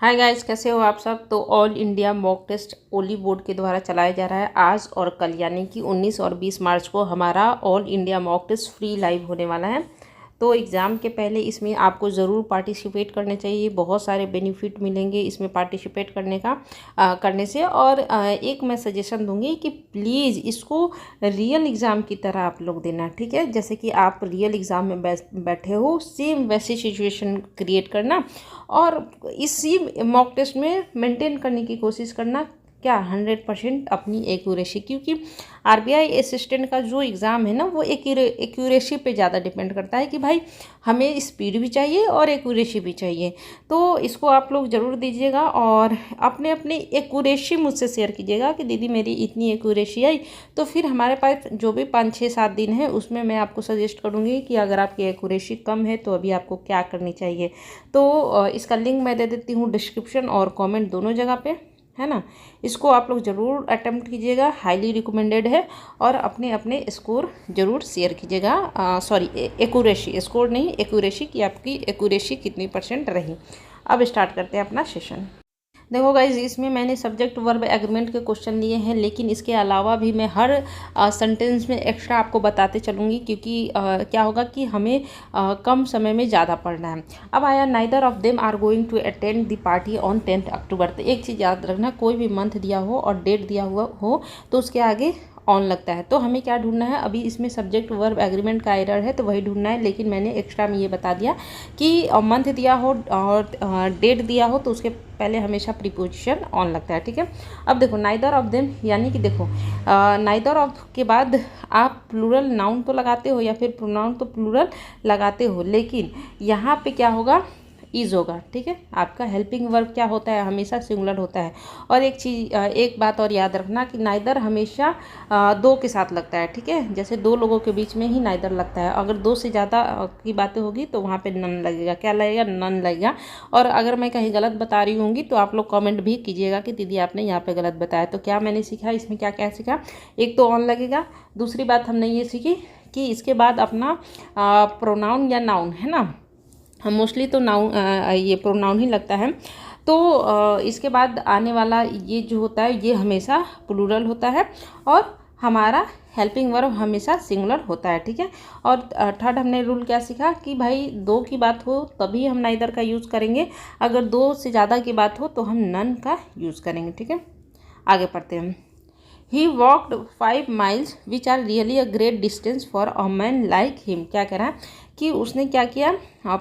Hi guys, कैसे हो आप सब। तो ऑल इंडिया मॉक टेस्ट ओली बोर्ड के द्वारा चलाया जा रहा है। आज और कल यानी कि 19 और 20 मार्च को हमारा all India mock test free live होने वाला है। तो एग्ज़ाम के पहले इसमें आपको ज़रूर पार्टिसिपेट करने चाहिए। बहुत सारे बेनिफिट मिलेंगे इसमें पार्टिसिपेट करने से। और एक मैं सजेशन दूंगी कि प्लीज़ इसको रियल एग्ज़ाम की तरह आप लोग देना, ठीक है। जैसे कि आप रियल एग्ज़ाम में बैठे हो, सेम वैसी सिचुएशन क्रिएट करना और इसी मॉक टेस्ट में मेंटेन करने की कोशिश करना। क्या 100% अपनी एक्यूरेसी, क्योंकि आरबीआई असिस्टेंट का जो एग्ज़ाम है ना, वो एक्यूरेसी पे ज़्यादा डिपेंड करता है कि भाई हमें स्पीड भी चाहिए और एक्यूरेसी भी चाहिए। तो इसको आप लोग ज़रूर दीजिएगा और अपने अपनी एक्यूरेसी मुझसे शेयर कीजिएगा कि दीदी मेरी इतनी एक्यूरेसी आई। तो फिर हमारे पास जो भी 5-6-7 दिन है उसमें मैं आपको सजेस्ट करूँगी कि अगर आपकी एक्यूरेसी कम है तो अभी आपको क्या करनी चाहिए। तो इसका लिंक मैं दे देती हूँ डिस्क्रिप्शन और कमेंट दोनों जगह पे, है ना। इसको आप लोग ज़रूर अटेम्प्ट कीजिएगा, हाईली रिकमेंडेड है। और अपने अपने स्कोर ज़रूर शेयर कीजिएगा। सॉरी, एक्यूरेसी, स्कोर नहीं, एक्यूरेसी की आपकी एक्यूरेसी कितनी % रही। अब स्टार्ट करते हैं अपना सेशन। देखो गाइज, इसमें मैंने सब्जेक्ट वर्ब एग्रीमेंट के क्वेश्चन लिए हैं, लेकिन इसके अलावा भी मैं हर सेंटेंस में एक्स्ट्रा आपको बताते चलूँगी, क्योंकि क्या होगा कि हमें कम समय में ज़्यादा पढ़ना है। अब आया neither of them are going to attend the party on 10 October. तो एक चीज़ याद रखना, कोई भी मंथ दिया हो और डेट दिया हुआ हो तो उसके आगे ऑन लगता है। तो हमें क्या ढूंढना है, अभी इसमें सब्जेक्ट वर्ब एग्रीमेंट का एरर है तो वही ढूंढना है, लेकिन मैंने एक्स्ट्रा में ये बता दिया कि मंथ दिया हो और डेट दिया हो तो उसके पहले हमेशा प्रीपोजिशन ऑन लगता है, ठीक है। अब देखो नाइदर ऑफ देम, यानी कि देखो नाइदर ऑफ के बाद आप प्लूरल नाउन तो लगाते हो या फिर प्रोनाउन तो प्लूरल लगाते हो, लेकिन यहाँ पे क्या होगा, इज होगा, ठीक है। आपका हेल्पिंग वर्ब क्या होता है, हमेशा सिंगुलर होता है। और एक बात और याद रखना कि नाइदर हमेशा दो के साथ लगता है, ठीक है। जैसे दो लोगों के बीच में ही नाइदर लगता है, अगर दो से ज़्यादा की बातें होगी तो वहाँ पे नन लगेगा। क्या लगेगा, नन लगेगा। और अगर मैं कहीं गलत बता रही होंगी तो आप लोग कमेंट भी कीजिएगा कि दीदी आपने यहाँ पे गलत बताया। तो क्या मैंने सीखा, इसमें क्या क्या सीखा, एक तो ऑन लगेगा। दूसरी बात हमने ये सीखी कि इसके बाद अपना प्रोनाउन या नाउन, है ना, हम मोस्टली तो नाउन ये प्रोनाउन ही लगता है। तो इसके बाद आने वाला ये जो होता है ये हमेशा प्लूरल होता है और हमारा हेल्पिंग वर्ब हमेशा सिंगुलर होता है, ठीक है। और थर्ड हमने रूल क्या सीखा कि भाई दो की बात हो तभी हम नाइदर का यूज़ करेंगे, अगर दो से ज़्यादा की बात हो तो हम नन का यूज़ करेंगे, ठीक है। आगे पढ़ते हैं। He walked 5 miles which are really a great distance for a man like him। क्या कह रहा है कि उसने क्या किया,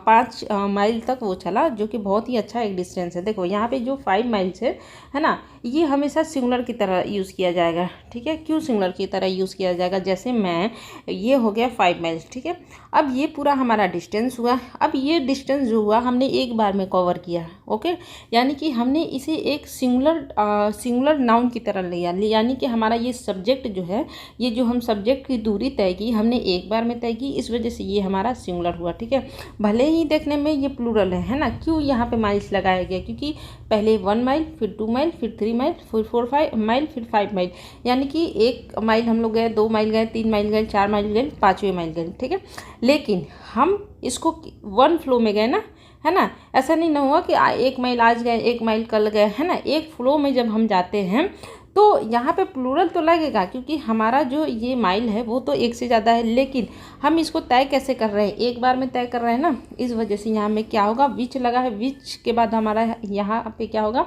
5 माइल तक वो चला, जो कि बहुत ही अच्छा एक डिस्टेंस है। देखो यहाँ पे जो 5 माइल्स है ना, ये हमेशा सिंगुलर की तरह यूज़ किया जाएगा, ठीक है। क्यों सिंगुलर की तरह यूज़ किया जाएगा, जैसे मैं, ये हो गया 5 माइल्स, ठीक है। अब ये पूरा हमारा डिस्टेंस हुआ। अब ये डिस्टेंस जो हुआ हमने एक बार में कवर किया, ओके। यानी कि हमने इसे एक सिंगुलर नाउन की तरह लिया, यानी कि हमारा ये सब्जेक्ट जो है, ये जो हम सब्जेक्ट की दूरी तय की हमने एक बार में तय की, इस वजह से ये हमारा सिंगुलर हुआ, ठीक है। भले ही देखने में ये प्लूरल है ना। क्यों यहाँ पे माइल्स लगाया गया, क्योंकि पहले 1 माइल, फिर 2 माइल, फिर 3 माइल, फिर 4 माइल, फिर 5 माइल, यानी कि 1 माइल हम लोग गए, 2 माइल गए, 3 माइल गए, 4 माइल गए, 5वें माइल गए, ठीक है। लेकिन हम इसको 1 फ्लो में गए ना, है ना। ऐसा नहीं ना हुआ कि 1 माइल आज गए, 1 माइल कल गए, है ना। एक फ्लो में जब हम जाते हैं तो यहाँ पे प्लूरल तो लगेगा, क्योंकि हमारा जो ये माइल है वो तो एक से ज़्यादा है, लेकिन हम इसको तय कैसे कर रहे हैं, एक बार में तय कर रहे हैं ना। इस वजह से यहाँ में क्या होगा, विच लगा है, विच के बाद हमारा यहाँ पे क्या होगा,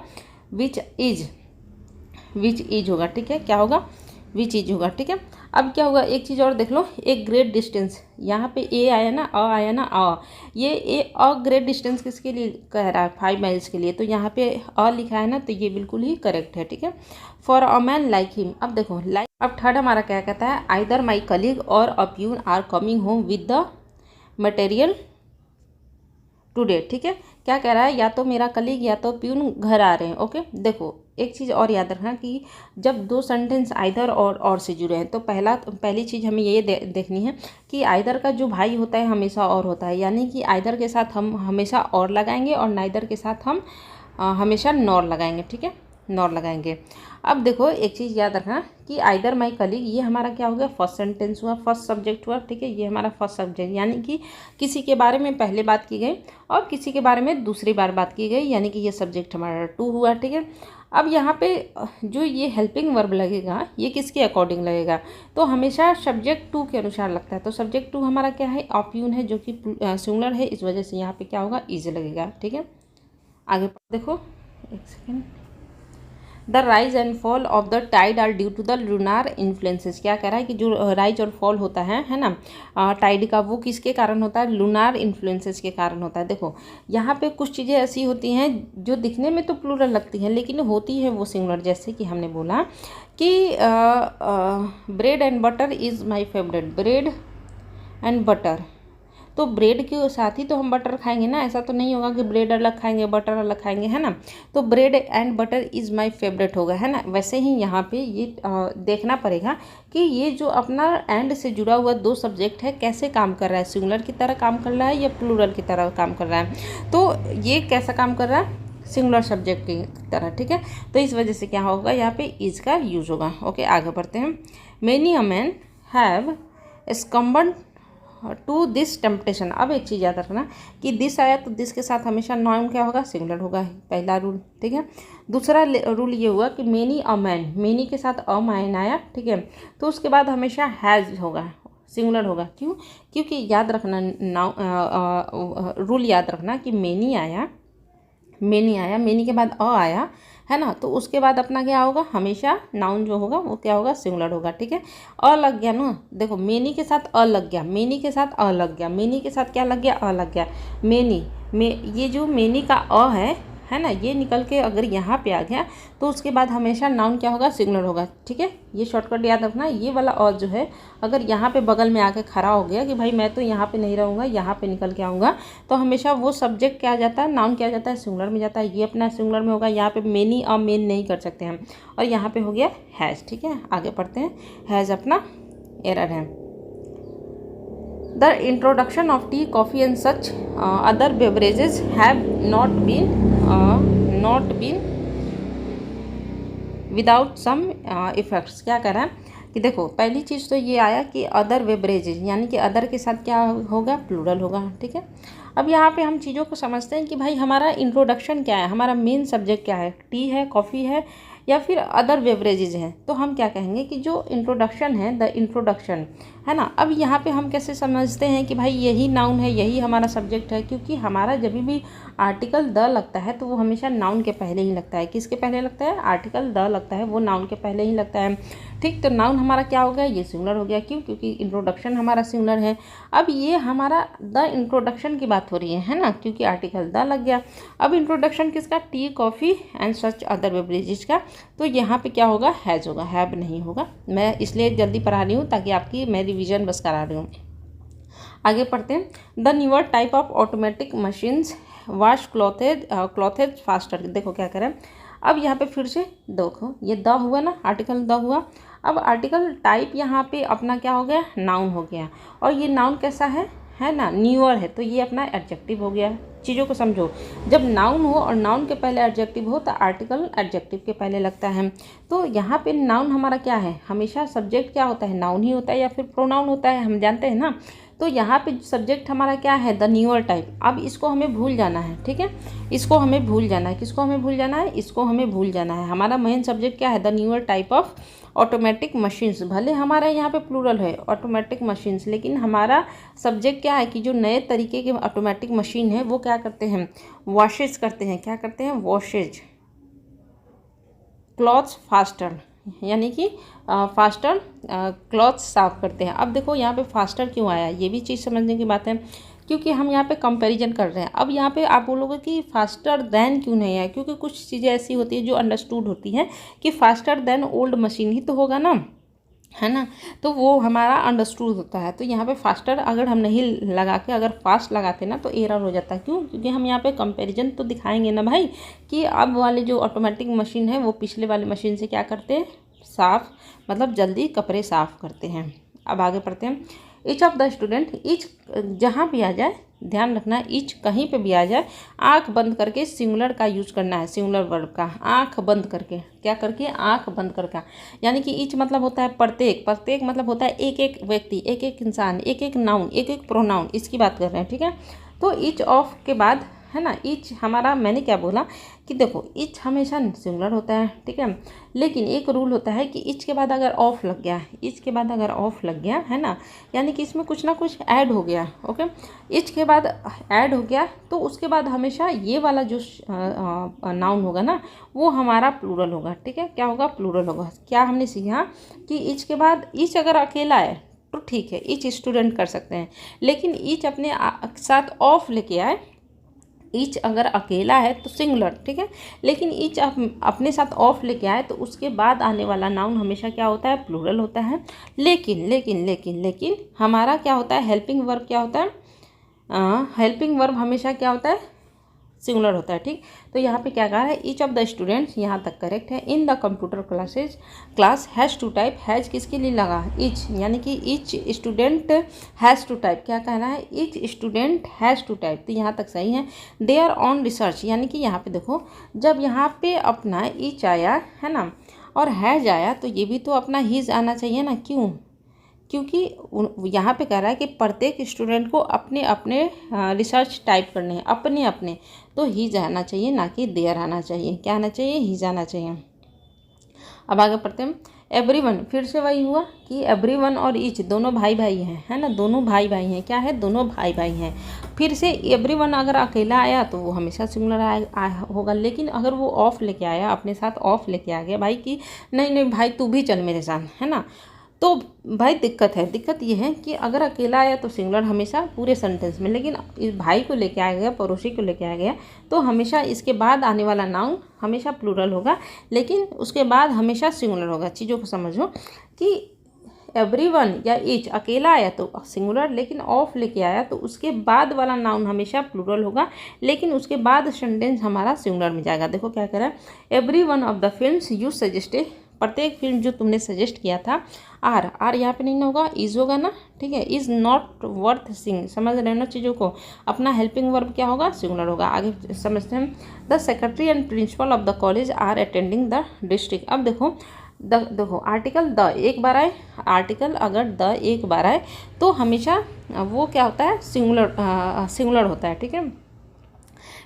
विच इज होगा, ठीक है। क्या होगा, विच इज होगा, ठीक है। अब क्या होगा, एक चीज़ और देख लो, एक ग्रेट डिस्टेंस, यहाँ पे ए आया ना, अ आया ना, ये अ ग्रेट डिस्टेंस किसके लिए कह रहा है, 5 माइल्स के लिए, तो यहाँ पे अ लिखा है ना, तो ये बिल्कुल ही करेक्ट है, ठीक है। For a man like him. अब देखो लाइक, अब थर्ड हमारा क्या कहता है, आइदर माई कलीग और a peon are coming home with the material today, ठीक है। क्या कह रहा है, या तो मेरा कलीग या तो प्यून घर आ रहे हैं, ओके। देखो एक चीज़ और याद रखना कि जब दो सेंटेंस आइदर और से जुड़े हैं तो पहली चीज़ हमें ये देखनी है कि आइदर का जो भाई होता है हमेशा और होता है, यानी कि आइदर के साथ हम हमेशा और लगाएंगे और नाइदर के साथ हम हमेशा नॉर लगाएंगे, ठीक है। नॉर लगाएंगे। अब देखो एक चीज़ याद रखना कि आइदर माई कलीग, ये हमारा क्या हो गया, फर्स्ट सेंटेंस हुआ, फर्स्ट सब्जेक्ट हुआ, ठीक है, ये हमारा फर्स्ट सब्जेक्ट, यानी कि किसी के बारे में पहले बात की गई और किसी के बारे में दूसरी बार बात की गई, यानी कि ये सब्जेक्ट हमारा टू हुआ, ठीक है। अब यहाँ पे जो ये हेल्पिंग वर्ब लगेगा ये किसके अकॉर्डिंग लगेगा, तो हमेशा सब्जेक्ट टू के अनुसार लगता है। तो सब्जेक्ट टू हमारा क्या है, ऑप्यून है, जो कि सिंगुलर है, इस वजह से यहाँ पे क्या होगा, इज लगेगा, ठीक है। आगे देखो, एक second. The rise and fall of the tide are due to the lunar influences. क्या कह रहा है कि जो राइज और फॉल होता है ना टाइड का, वो किसके कारण होता है, लूनार इन्फ्लुएंसेस के कारण होता है। देखो यहाँ पे कुछ चीज़ें ऐसी होती हैं जो दिखने में तो प्लूरल लगती हैं लेकिन होती है वो सिंगुलर। जैसे कि हमने बोला कि bread and butter is my favourite, bread and butter, तो ब्रेड के साथ ही तो हम बटर खाएंगे ना, ऐसा तो नहीं होगा कि ब्रेड अलग खाएंगे बटर अलग खाएंगे, है ना। तो bread and butter is my favourite होगा, है ना। वैसे ही यहाँ पे ये देखना पड़ेगा कि ये जो अपना एंड से जुड़ा हुआ दो सब्जेक्ट है कैसे काम कर रहा है, सिंगुलर की तरह काम कर रहा है या प्लूरल की तरह काम कर रहा है। तो ये कैसा काम कर रहा है, सिंगुलर सब्जेक्ट की तरह, ठीक है। तो इस वजह से क्या होगा, यहाँ पे इज का यूज़ होगा। ओके, आगे बढ़ते हैं। Many a man have succumbed to this temptation. अब एक चीज़ याद रखना कि दिस आया तो दिस के साथ हमेशा नाउन क्या होगा, सिंगुलर होगा, पहला रूल, ठीक है। दूसरा रूल ये हुआ कि मेनी अ मैन, मेनी के साथ अ मैन आया, ठीक है, तो उसके बाद हमेशा हैज़ होगा, सिंगुलर होगा। क्यों, क्योंकि याद रखना रूल याद रखना कि मेनी आया, मेनी के बाद अ आया, है ना, तो उसके बाद अपना क्या होगा, हमेशा नाउन जो होगा वो क्या होगा, सिंगुलर होगा, ठीक है। अ लग गया ना, देखो मेनी के साथ अ लग गया, मेनी के साथ अ लग गया, मेनी के साथ क्या लग गया, अ लग गया, मेनी में ये जो मेनी का अ है ना, ये निकल के अगर यहाँ पे आ गया तो उसके बाद हमेशा नाउन क्या होगा, सिंगुलर होगा, ठीक है। ये शॉर्टकट याद रखना। ये वाला अ जो है अगर यहाँ पे बगल में आके खड़ा हो गया कि भाई मैं तो यहाँ पे नहीं रहूँगा, यहाँ पे निकल के आऊँगा, तो हमेशा वो सब्जेक्ट क्या आ जाता है, नाउन क्या आ जाता है, सिंगुलर में जाता है। ये अपना सिंगुलर में होगा, यहाँ पे मेनी अ मेन नहीं कर सकते हम, और यहाँ पे हो गया हैज़, ठीक है। आगे पढ़ते हैं, हैज़ अपना एरर है। The introduction of tea, coffee and such other beverages have not been without some effects। क्या कह रहा है कि देखो पहली चीज़ तो ये आया कि अदर बेवरेजेज, यानी कि अदर के साथ क्या होगा, प्लूरल होगा, ठीक है। अब यहाँ पे हम चीज़ों को समझते हैं कि भाई हमारा इंट्रोडक्शन क्या है, हमारा मेन सब्जेक्ट क्या है, टी है, कॉफ़ी है या फिर अदर बेवरेजेज हैं। तो हम क्या कहेंगे कि जो इंट्रोडक्शन है, द इंट्रोडक्शन, है ना। अब यहाँ पे हम कैसे समझते हैं कि भाई यही नाउन है, यही हमारा सब्जेक्ट है, क्योंकि हमारा जब भी आर्टिकल द लगता है तो वो हमेशा नाउन के पहले ही लगता है। किसके पहले लगता है, आर्टिकल द लगता है वो नाउन के पहले ही लगता है, ठीक। तो नाउन हमारा क्या हो गया, ये सिंगुलर हो गया। क्यों, क्योंकि इंट्रोडक्शन हमारा सिंगुलर है। अब ये हमारा द इंट्रोडक्शन की बात हो रही है ना, क्योंकि आर्टिकल द लग गया। अब इंट्रोडक्शन किसका, T, coffee and such other beverages का, तो यहाँ पे क्या होगा, हैज़ होगा, हैव नहीं होगा। मैं इसलिए जल्दी पढ़ा रही हूँ ताकि आपकी मैं रिवीजन बस करा रही हूँ। आगे पढ़ते हैं। The newer type of automatic machines wash clothes faster. देखो क्या करें, अब यहाँ पे फिर से देखो ये द हुआ ना, आर्टिकल द हुआ। अब आर्टिकल टाइप यहाँ पे अपना क्या हो गया, नाउन हो गया, और ये नाउन कैसा है ना, न्यूअर है, तो ये अपना एडजेक्टिव हो गया। चीज़ों को समझो, जब नाउन हो और नाउन के पहले एडजेक्टिव हो तो आर्टिकल एडजेक्टिव के पहले लगता है। तो यहाँ पे नाउन हमारा क्या है, हमेशा सब्जेक्ट क्या होता है, नाउन ही होता है या फिर प्रोनाउन होता है, हम जानते हैं ना। तो यहाँ पे सब्जेक्ट हमारा क्या है, द न्यूअर टाइप। अब इसको हमें भूल जाना है, ठीक है, इसको हमें भूल जाना है। किसको हमें भूल जाना है, इसको हमें भूल जाना है। हमारा मेन सब्जेक्ट क्या है, the newer type of automatic machines. भले हमारा यहाँ पे प्लूरल है ऑटोमेटिक मशीन्स, लेकिन हमारा सब्जेक्ट क्या है कि जो नए तरीके के ऑटोमेटिक मशीन है वो क्या करते हैं, वॉशेज करते हैं। क्या करते हैं, वॉशेज क्लॉथ्स फास्टर, यानी कि फास्टर क्लॉथ्स साफ करते हैं। अब देखो यहाँ पे फास्टर क्यों आया, ये भी चीज़ समझने की बात है, क्योंकि हम यहाँ पे कंपैरिजन कर रहे हैं। अब यहाँ पे आप बोलोगे कि फास्टर देन क्यों नहीं आया, क्योंकि कुछ चीज़ें ऐसी होती है जो अंडरस्टूड होती हैं कि फास्टर देन ओल्ड मशीन ही तो होगा ना, है ना, तो वो हमारा अंडरस्टूड होता है। तो यहाँ पे फास्टर अगर हम नहीं लगा के अगर फास्ट लगाते ना तो एरर हो जाता है। क्यों, क्योंकि हम यहाँ पे कंपैरिजन तो दिखाएंगे ना भाई कि अब वाले जो ऑटोमेटिक मशीन है वो पिछले वाले मशीन से क्या करते हैं, साफ, मतलब जल्दी कपड़े साफ करते हैं। अब आगे पढ़ते हैं। Each of the student, each जहाँ भी आ जाए ध्यान रखना, ईच कहीं पे भी आ जाए आंख बंद करके सिंगुलर का यूज करना है, सिंगुलर वर्ब का, आंख बंद करके, क्या करके, आंख बंद करके। यानी कि ईच मतलब होता है प्रत्येक, प्रत्येक मतलब होता है एक एक व्यक्ति, एक एक इंसान, एक एक नाउन, एक एक प्रोनाउन, इसकी बात कर रहे हैं, ठीक है। तो ईच ऑफ के बाद है ना, ईच हमारा, मैंने क्या बोला कि देखो ईच हमेशा सिंगुलर होता है, ठीक है, लेकिन एक रूल होता है कि ईच के बाद अगर ऑफ लग गया, ईच के बाद अगर ऑफ लग गया है ना, यानी कि इसमें कुछ ना कुछ ऐड हो गया, ओके, ईच के बाद ऐड हो गया तो उसके बाद हमेशा ये वाला जो नाउन होगा ना वो हमारा प्लूरल होगा, ठीक है। क्या होगा, प्लूरल होगा। क्या हमने सीखा कि ईच के बाद, ईच अगर अकेला है तो ठीक है, ईच स्टूडेंट कर सकते हैं, लेकिन ईच अपने साथ ऑफ लेके आए, ईच अगर अकेला है तो सिंगुलर, ठीक है, लेकिन ईच अपने साथ ऑफ लेके आए तो उसके बाद आने वाला नाउन हमेशा क्या होता है, प्लूरल होता है। लेकिन लेकिन लेकिन लेकिन हमारा क्या होता है, हेल्पिंग वर्ब क्या होता है, हेल्पिंग वर्ब हमेशा क्या होता है, सिंगुलर होता है, ठीक। तो यहाँ पे क्या कहा है, ईच ऑफ द स्टूडेंट्स, यहाँ तक करेक्ट है। In the computer class has to type, has किसके लिए लगा, ईच, यानी कि each student has to type, क्या कहना है, each student has to type, तो यहाँ तक सही है। दे आर ऑन रिसर्च, यानी कि यहाँ पे देखो जब यहाँ पे अपना ईच आया है ना और हैज़ आया तो ये भी तो अपना हीज आना चाहिए ना, क्यों, क्योंकि यहाँ पे कह रहा है कि प्रत्येक स्टूडेंट को अपने अपने रिसर्च टाइप करने हैं, अपने अपने, तो ही जाना चाहिए ना कि देयर आना चाहिए, क्या आना चाहिए, ही जाना चाहिए। अब आगे पढ़ते हैं। एवरीवन, फिर से वही हुआ कि एवरीवन और ईच दोनों भाई भाई हैं, है ना, दोनों भाई भाई हैं, क्या है, दोनों भाई भाई हैं। फिर से एवरीवन अगर अकेला आया तो वो हमेशा सिंगुलर होगा, लेकिन अगर वो ऑफ लेके आया, अपने साथ ऑफ लेके आ गया भाई कि नहीं नहीं भाई तू भी चल मेरे साथ, है ना, तो भाई दिक्कत है। दिक्कत ये है कि अगर अकेला आया तो सिंगुलर हमेशा पूरे सेंटेंस में, लेकिन इस भाई को लेके आ गया, पड़ोसी को लेके आ गया, तो हमेशा इसके बाद आने वाला नाउन हमेशा प्लूरल होगा, लेकिन उसके बाद हमेशा सिंगुलर होगा। चीज़ों को समझो कि एवरीवन या ईच अकेला आया तो सिंगुलर, लेकिन ऑफ लेके आया तो उसके बाद वाला नाउन हमेशा प्लूरल होगा, लेकिन उसके बाद सेंटेंस हमारा सिंगुलर में जाएगा। देखो क्या कह रहा है, every one of the films you suggested, प्रत्येक फिल्म जो तुमने सजेस्ट किया था, आर यहाँ पे नहीं ना होगा, इज होगा ना, ठीक है, इज नॉट वर्थ सिंग, समझ रहे हो ना चीज़ों को। अपना हेल्पिंग वर्ब क्या होगा, सिंगुलर होगा। आगे समझते हैं। The secretary and principal of the college are attending the district. अब देखो देखो आर्टिकल द एक बार आए, आर्टिकल अगर द एक बार आए तो हमेशा वो क्या होता है, सिंगुलर होता है, ठीक है।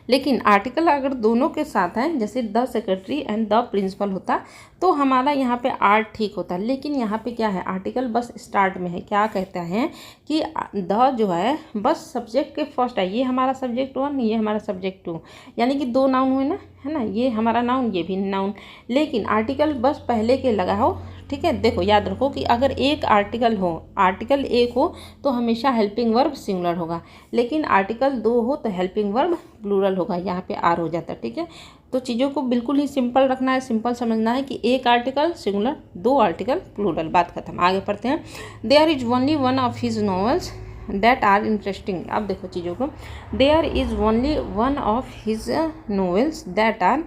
लेकिन आर्टिकल अगर दोनों के साथ है, जैसे the secretary and the principal होता, तो हमारा यहाँ पे आर ठीक होता। लेकिन यहाँ पे क्या है, आर्टिकल बस स्टार्ट में है, क्या कहता है कि द जो है बस सब्जेक्ट के फर्स्ट है, ये हमारा सब्जेक्ट 1, ये हमारा सब्जेक्ट 2, यानी कि 2 नाउन हुए ना, है ना, ये हमारा नाउन, ये भी नाउन, लेकिन आर्टिकल बस पहले के लगा हो, ठीक है। देखो याद रखो कि अगर एक आर्टिकल हो, आर्टिकल एक हो तो हमेशा हेल्पिंग वर्ब सिंगुलर होगा, लेकिन आर्टिकल 2 हो तो हेल्पिंग वर्ब प्लूरल होगा, यहाँ पे आर हो जाता है, ठीक है। तो चीज़ों को बिल्कुल ही सिंपल रखना है, सिंपल समझना है कि एक आर्टिकल सिंगुलर, 2 आर्टिकल प्लूरल, बात खत्म। आगे पढ़ते हैं। There is only one of his novels that are interesting. अब देखो चीज़ों को, there is only one of his novels that are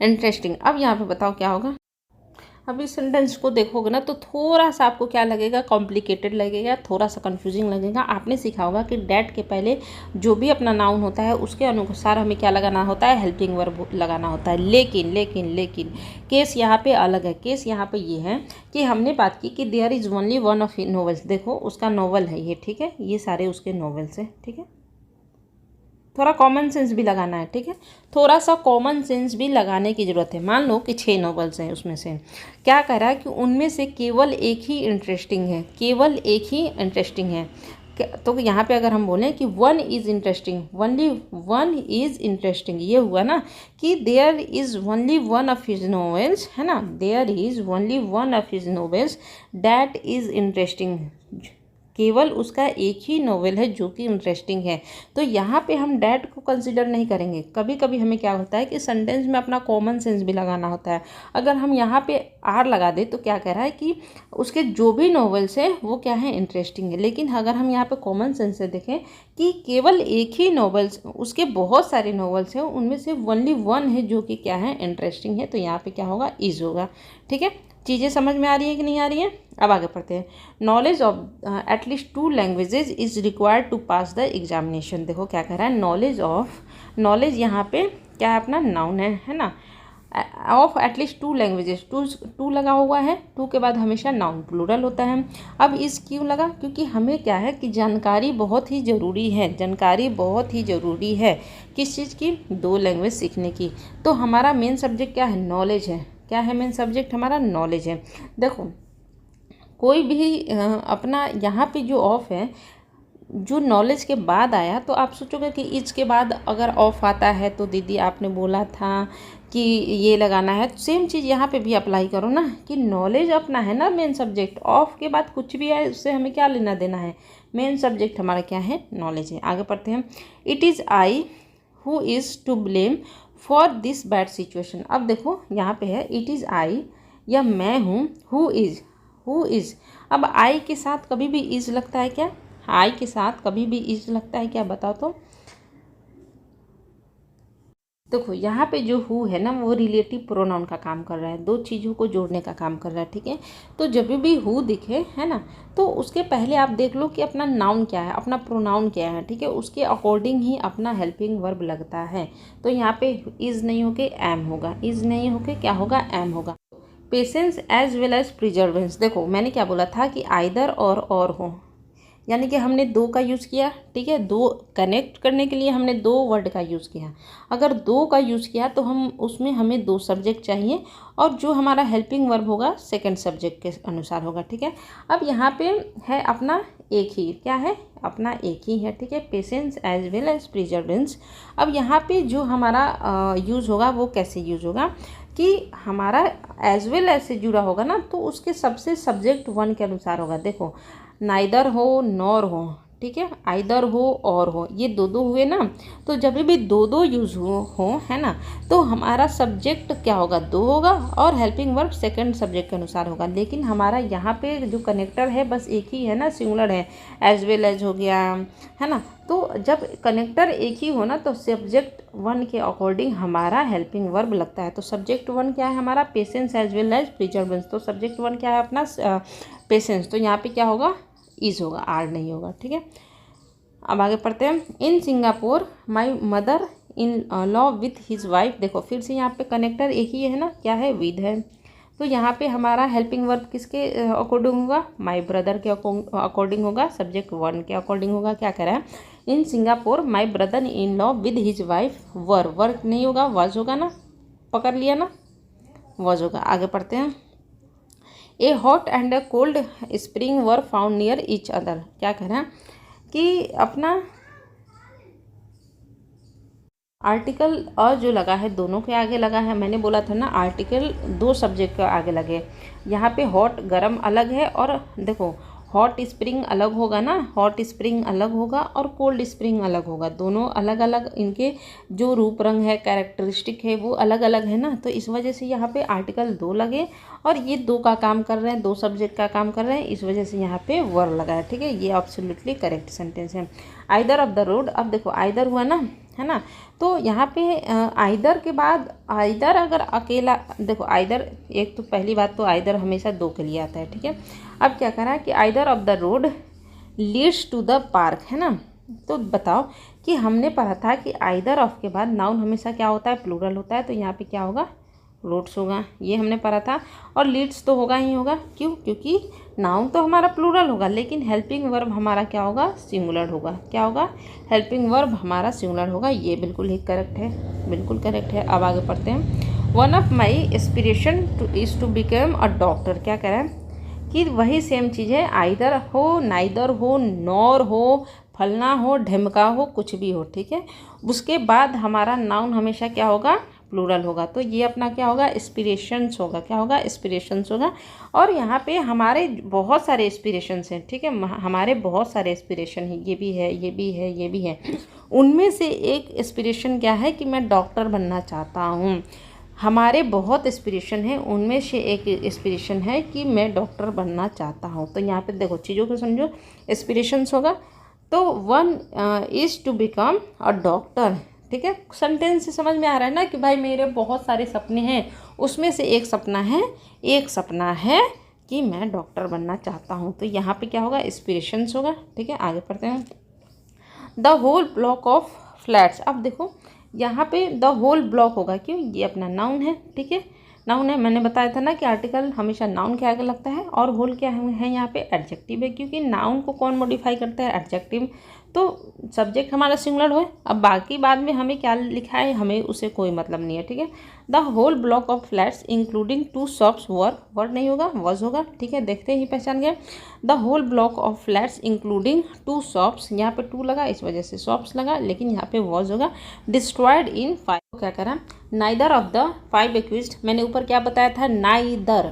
interesting. अब यहाँ पे बताओ क्या होगा। अब इस सेंटेंस को देखोगे ना तो थोड़ा सा आपको क्या लगेगा, कॉम्प्लिकेटेड लगेगा, थोड़ा सा कंफ्यूजिंग लगेगा। आपने सीखा होगा कि डैट के पहले जो भी अपना नाउन होता है उसके अनुसार हमें क्या लगाना होता है, हेल्पिंग वर्ब लगाना होता है। लेकिन लेकिन लेकिन केस यहाँ पे अलग है। केस यहाँ पे ये है कि हमने बात की कि there is only one of novels, देखो उसका नॉवल है ये, ठीक है, ये सारे उसके नॉवेल्स हैं, ठीक है। थोड़ा कॉमन सेंस भी लगाना है, ठीक है, थोड़ा सा कॉमन सेंस भी लगाने की ज़रूरत है। मान लो कि 6 नॉवेल्स हैं, उसमें से क्या कह रहा है कि उनमें से केवल एक ही इंटरेस्टिंग है, केवल एक ही इंटरेस्टिंग है। तो यहाँ पे अगर हम बोलें कि one is interesting, only one is interesting, ये हुआ ना कि there is only one of his novels, है ना, there is only one of his novels that is interesting, केवल उसका एक ही नॉवेल है जो कि इंटरेस्टिंग है। तो यहाँ पे हम डैट को कंसिडर नहीं करेंगे। कभी कभी हमें क्या होता है कि सेंटेंस में अपना कॉमन सेंस भी लगाना होता है। अगर हम यहाँ पे आर लगा दे तो क्या कह रहा है कि उसके जो भी नॉवेल्स हैं वो क्या है, इंटरेस्टिंग है। लेकिन अगर हम यहाँ पे कॉमन सेंस से देखें कि केवल एक ही नॉवेल्स, उसके बहुत सारे नॉवेल्स हैं, उनमें से ओनली वन है जो कि क्या है, इंटरेस्टिंग है, तो यहाँ पे क्या होगा, इज होगा, ठीक है। चीज़ें समझ में आ रही है कि नहीं आ रही हैं? अब आगे पढ़ते हैं। Knowledge of at least 2 languages is required to pass the examination. देखो क्या कह रहा है, नॉलेज यहाँ पे क्या है, अपना नाउन है ना, ऑफ एटलीस्ट 2 लैंग्वेजेस, टू लगा हुआ है, टू के बाद हमेशा नाउन प्लूरल होता है। अब इस क्यों लगा, क्योंकि हमें क्या है कि जानकारी बहुत ही ज़रूरी है, जानकारी बहुत ही ज़रूरी है किस चीज़ की, 2 लैंग्वेज सीखने की। तो हमारा मेन सब्जेक्ट क्या है, नॉलेज है। क्या है मेन सब्जेक्ट हमारा, नॉलेज है। देखो कोई भी अपना यहाँ पे जो ऑफ है, जो नॉलेज के बाद आया, तो आप सोचोगे कि इसके बाद अगर ऑफ आता है तो दीदी आपने बोला था कि ये लगाना है। सेम चीज़ यहाँ पे भी अप्लाई करो ना, कि नॉलेज अपना है ना मेन सब्जेक्ट, ऑफ के बाद कुछ भी आए उससे हमें क्या लेना देना है, मेन सब्जेक्ट हमारा क्या है, नॉलेज है। आगे पढ़ते हैं। It is I who is to blame for this bad situation. अब देखो यहाँ पे है इट इज़ आई, या मैं हूँ, हु इज़। अब आई के साथ कभी भी इज़ लगता है क्या, आई के साथ कभी भी इज़ लगता है क्या, बताओ तो। देखो यहाँ पे जो हु है ना, वो रिलेटिव प्रोनाउन का काम कर रहा है, 2 चीज़ों को जोड़ने का काम कर रहा है, ठीक है। तो जब भी हु दिखे है ना, तो उसके पहले आप देख लो कि अपना नाउन क्या है, अपना प्रोनाउन क्या है, ठीक है, उसके अकॉर्डिंग ही अपना हेल्पिंग वर्ब लगता है। तो यहाँ पे इज़ नहीं होके एम होगा, इज़ नहीं होके क्या होगा, एम होगा। Patience as well as perseverance. देखो मैंने क्या बोला था कि आइदर और हो, यानी कि हमने 2 का यूज़ किया, ठीक है, 2 कनेक्ट करने के लिए हमने 2 वर्ड का यूज़ किया। अगर 2 का यूज़ किया तो हम उसमें हमें 2 सब्जेक्ट चाहिए, और जो हमारा हेल्पिंग वर्ब होगा सेकंड सब्जेक्ट के अनुसार होगा, ठीक है। अब यहाँ पे है अपना एक ही, क्या है, अपना एक ही है, ठीक है, patience as well as perseverance. अब यहाँ पे जो हमारा यूज़ होगा वो कैसे यूज़ होगा, कि हमारा एज वेल एज से जुड़ा होगा ना, तो उसके सबसे सब्जेक्ट 1 के अनुसार होगा। देखो नाइदर हो नॉर हो, ठीक है, आइदर हो और हो, ये 2 हुए ना, तो जब भी 2 यूज़ हो है ना, तो हमारा सब्जेक्ट क्या होगा, 2 होगा, और हेल्पिंग वर्ब सेकंड सब्जेक्ट के अनुसार होगा। लेकिन हमारा यहाँ पे जो कनेक्टर है बस एक ही है ना, सिंगुलर है, एज वेल एज हो गया है ना। तो जब कनेक्टर एक ही हो ना, तो सब्जेक्ट 1 के अकॉर्डिंग हमारा हेल्पिंग वर्ब लगता है। तो सब्जेक्ट 1 क्या है हमारा, patience as well as perseverance. तो सब्जेक्ट 1 क्या है अपना, पेशेंस। तो यहाँ पे क्या होगा, इज होगा, आर नहीं होगा, ठीक है। अब आगे पढ़ते हैं। In Singapore my mother in law with his wife. देखो फिर से यहाँ पे कनेक्टर एक ही है ना, क्या है, विद है। तो यहाँ पे हमारा हेल्पिंग वर्ब किसके अकॉर्डिंग होगा, माई ब्रदर के अकॉर्डिंग होगा, सब्जेक्ट 1 के अकॉर्डिंग होगा। क्या कह रहा है, in Singapore my brother in law with his wife were, work नहीं होगा, वाज होगा ना, पकड़ लिया ना, वाज होगा। आगे पढ़ते हैं। ए hot and a cold spring were found near each other. क्या कह रहा है कि अपना आर्टिकल अ जो लगा है दोनों के आगे लगा है। मैंने बोला था ना आर्टिकल 2 सब्जेक्ट के आगे लगे। यहाँ पे हॉट गर्म अलग है, और देखो हॉट स्प्रिंग अलग होगा ना, हॉट स्प्रिंग अलग होगा और कोल्ड स्प्रिंग अलग होगा, दोनों अलग अलग, इनके जो रूप रंग है, कैरेक्टरिस्टिक है, वो अलग अलग है ना। तो इस वजह से यहाँ पे आर्टिकल 2 लगे, और ये 2 का काम कर रहे हैं, 2 सब्जेक्ट का काम कर रहे हैं, इस वजह से यहाँ पे वर लगा है, ठीक है। ये एब्सोल्युटली करेक्ट सेंटेंस है। Either of the road. अब देखो आइदर हुआ ना, है ना, तो यहाँ पे आइदर के बाद आइदर अगर अकेला, देखो आइदर एक, तो पहली बात तो आइदर हमेशा 2 के लिए आता है, ठीक है। अब क्या करा है कि either of the road leads to the park, है ना। तो बताओ कि हमने पढ़ा था कि आइदर ऑफ के बाद नाउन हमेशा क्या होता है, प्लूरल होता है। तो यहाँ पे क्या होगा, रोड्स होगा, ये हमने पढ़ा था। और लीड्स तो होगा ही होगा, क्यों, क्योंकि नाउन तो हमारा प्लूरल होगा, लेकिन हेल्पिंग वर्ब हमारा क्या होगा, सिंगुलर होगा। क्या होगा, हेल्पिंग वर्ब हमारा सिंगुलर होगा। ये बिल्कुल ही करेक्ट है, बिल्कुल करेक्ट है। अब आगे पढ़ते हैं। One of my aspiration is to become a doctor. क्या कह रहा है कि वही सेम चीज़ है, आइदर हो, नाइदर हो, नॉर हो, फलना हो, ढिमका हो, कुछ भी हो, ठीक है। उसके बाद हमारा नाउन हमेशा क्या होगा, प्लूरल होगा। तो ये अपना क्या होगा, एस्पिरेशंस होगा। क्या होगा, एस्पिरेशंस होगा। और यहाँ पे हमारे बहुत सारे एस्पिरेशंस हैं, ठीक है, हमारे बहुत सारे एस्पिरेशन हैं, ये भी है, ये भी है, ये भी है। उनमें से एक एस्पिरेशन क्या है कि मैं डॉक्टर बनना चाहता हूँ। हमारे बहुत एस्पिरेशन है, उनमें से एक एस्पिरेशन है कि मैं डॉक्टर बनना चाहता हूँ। तो यहाँ पे देखो चीज़ों को समझो, एस्पिरेशंस होगा। तो 1 is to become a doctor, ठीक है। सेंटेंस से समझ में आ रहा है ना कि भाई मेरे बहुत सारे सपने हैं, उसमें से एक सपना है कि मैं डॉक्टर बनना चाहता हूँ। तो यहाँ पे क्या होगा, एस्पिरेशंस होगा। ठीक है, आगे पढ़ते हैं। The whole block of flats. अब देखो यहाँ पे द होल ब्लॉक होगा, क्यों, ये अपना नाउन है। ठीक है, नाउन है। मैंने बताया था ना कि आर्टिकल हमेशा नाउन के आगे लगता है, और होल क्या है यहाँ पे, एडजेक्टिव है, क्योंकि नाउन को कौन मॉडिफाई करता है, एडजेक्टिव। तो सब्जेक्ट हमारा सिंगुलर हो। अब बाकी बाद में हमें क्या लिखा है, हमें उसे कोई मतलब नहीं है। ठीक है, the whole block of flats including 2 shops word नहीं होगा, वॉज होगा। ठीक है, देखते ही पहचान गए। The whole block of flats including 2 shops, यहाँ पे 2 लगा इस वजह से शॉप्स लगा, लेकिन यहाँ पे वॉज होगा। डिस्ट्रॉयड इन 5, क्या करा, नाइदर ऑफ द 5 एक्यूज्ड। मैंने ऊपर क्या बताया था, नाइदर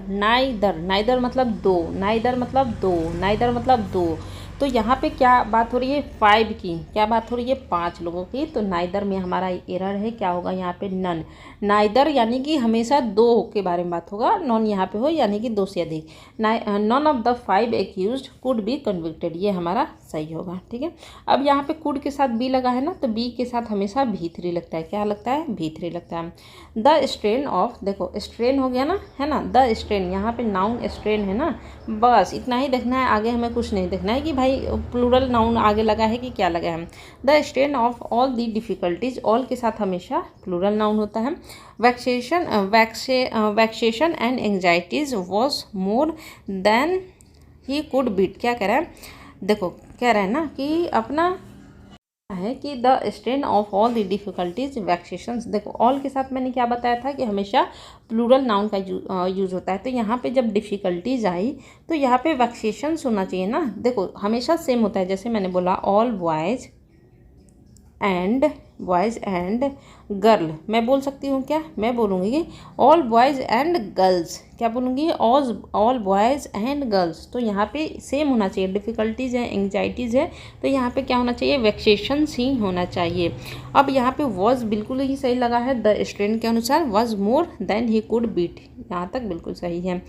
मतलब दो। तो यहाँ पे क्या बात हो रही है, 5 की, क्या बात हो रही है, 5 लोगों की। तो नाइदर में हमारा एरर है, क्या होगा यहाँ पे, नन। नाइदर यानी कि हमेशा 2 के बारे में बात होगा, नॉन यहाँ पे हो यानी कि 2 से अधिक। None of the 5 accused could be convicted, ये हमारा सही होगा। ठीक है, अब यहाँ पे कुड के साथ बी लगा है ना, तो बी के साथ हमेशा V3 लगता है। क्या लगता है, V3 लगता है। द स्ट्रेन ऑफ, देखो स्ट्रेन हो गया ना, है ना, द स्ट्रेन, यहाँ पे नाउन स्ट्रेन है ना, बस इतना ही देखना है, आगे हमें कुछ नहीं देखना है कि भाई प्लूरल नाउन आगे लगा है कि क्या लगा है। The strain of all the difficulties, all के साथ हमेशा प्लूरल नाउन होता है। Vexation and anxieties was more than he could beat, क्या कह रहा है, देखो कह रहा है ना कि अपना है कि the strain of all the difficulties vexations. देखो ऑल के साथ मैंने क्या बताया था कि हमेशा प्लूरल नाउन का यूज़ होता है। तो यहाँ पे जब डिफ़िकल्टीज आई तो यहाँ पे वैक्सेशंस होना चाहिए ना। देखो हमेशा सेम होता है, जैसे मैंने बोला ऑल बॉयज़ एंड गर्ल, मैं बोल सकती हूँ क्या, मैं बोलूँगी ऑल बॉयज़ एंड गर्ल्स, क्या बोलूँगी, ऑल बॉयज़ एंड गर्ल्स। तो यहाँ पे सेम होना चाहिए, डिफ़िकल्टीज़ है, एंग्जाइटीज़ है, तो यहाँ पे क्या होना चाहिए, वैक्सेशंस ही होना चाहिए। अब यहाँ पे वॉज बिल्कुल ही सही लगा है, द स्ट्रेन के अनुसार was more than he could beat, यहाँ तक बिल्कुल सही है।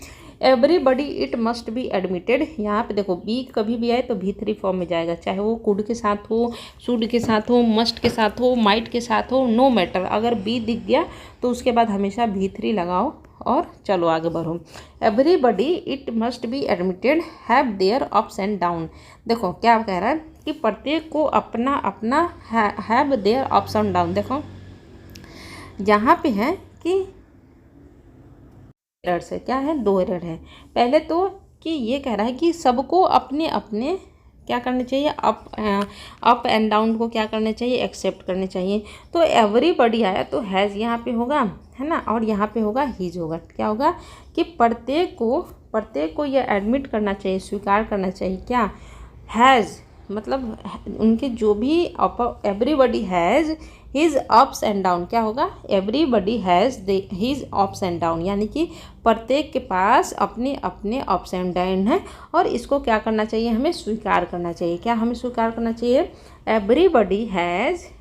Everybody it must be admitted, यहाँ पे देखो बी कभी भी आए तो V3 फॉर्म में जाएगा, चाहे वो कुड के साथ हो, शुड के साथ हो, मस्ट के साथ हो, माइट के साथ हो, नो मैटर। अगर बी दिख गया तो उसके बाद हमेशा V3 लगाओ और चलो आगे बढ़ो। Everybody it must be admitted have their ups and down. देखो क्या कह रहा है कि प्रत्येक को अपना अपना have their ups and down. देखो यहाँ पे है कि एरर्स है, क्या है, 2 एरर है। पहले तो कि ये कह रहा है कि सबको अपने अपने क्या करने चाहिए, अप एंड डाउन को क्या करने चाहिए, एक्सेप्ट करने चाहिए। तो एवरीबडी आया तो हैज़ यहाँ पे होगा, है ना, और यहाँ पे होगा हीज होगा। क्या होगा कि प्रत्येक को ये एडमिट करना चाहिए, स्वीकार करना चाहिए, क्या, हैज़, मतलब उनके जो भी everybody has his ups and down, क्या होगा, everybody has his ups and down, यानी कि प्रत्येक के पास अपने अपने अप्स एंड डाउन है, और इसको क्या करना चाहिए, हमें स्वीकार करना चाहिए। क्या हमें स्वीकार करना चाहिए, एवरीबडी हैज़।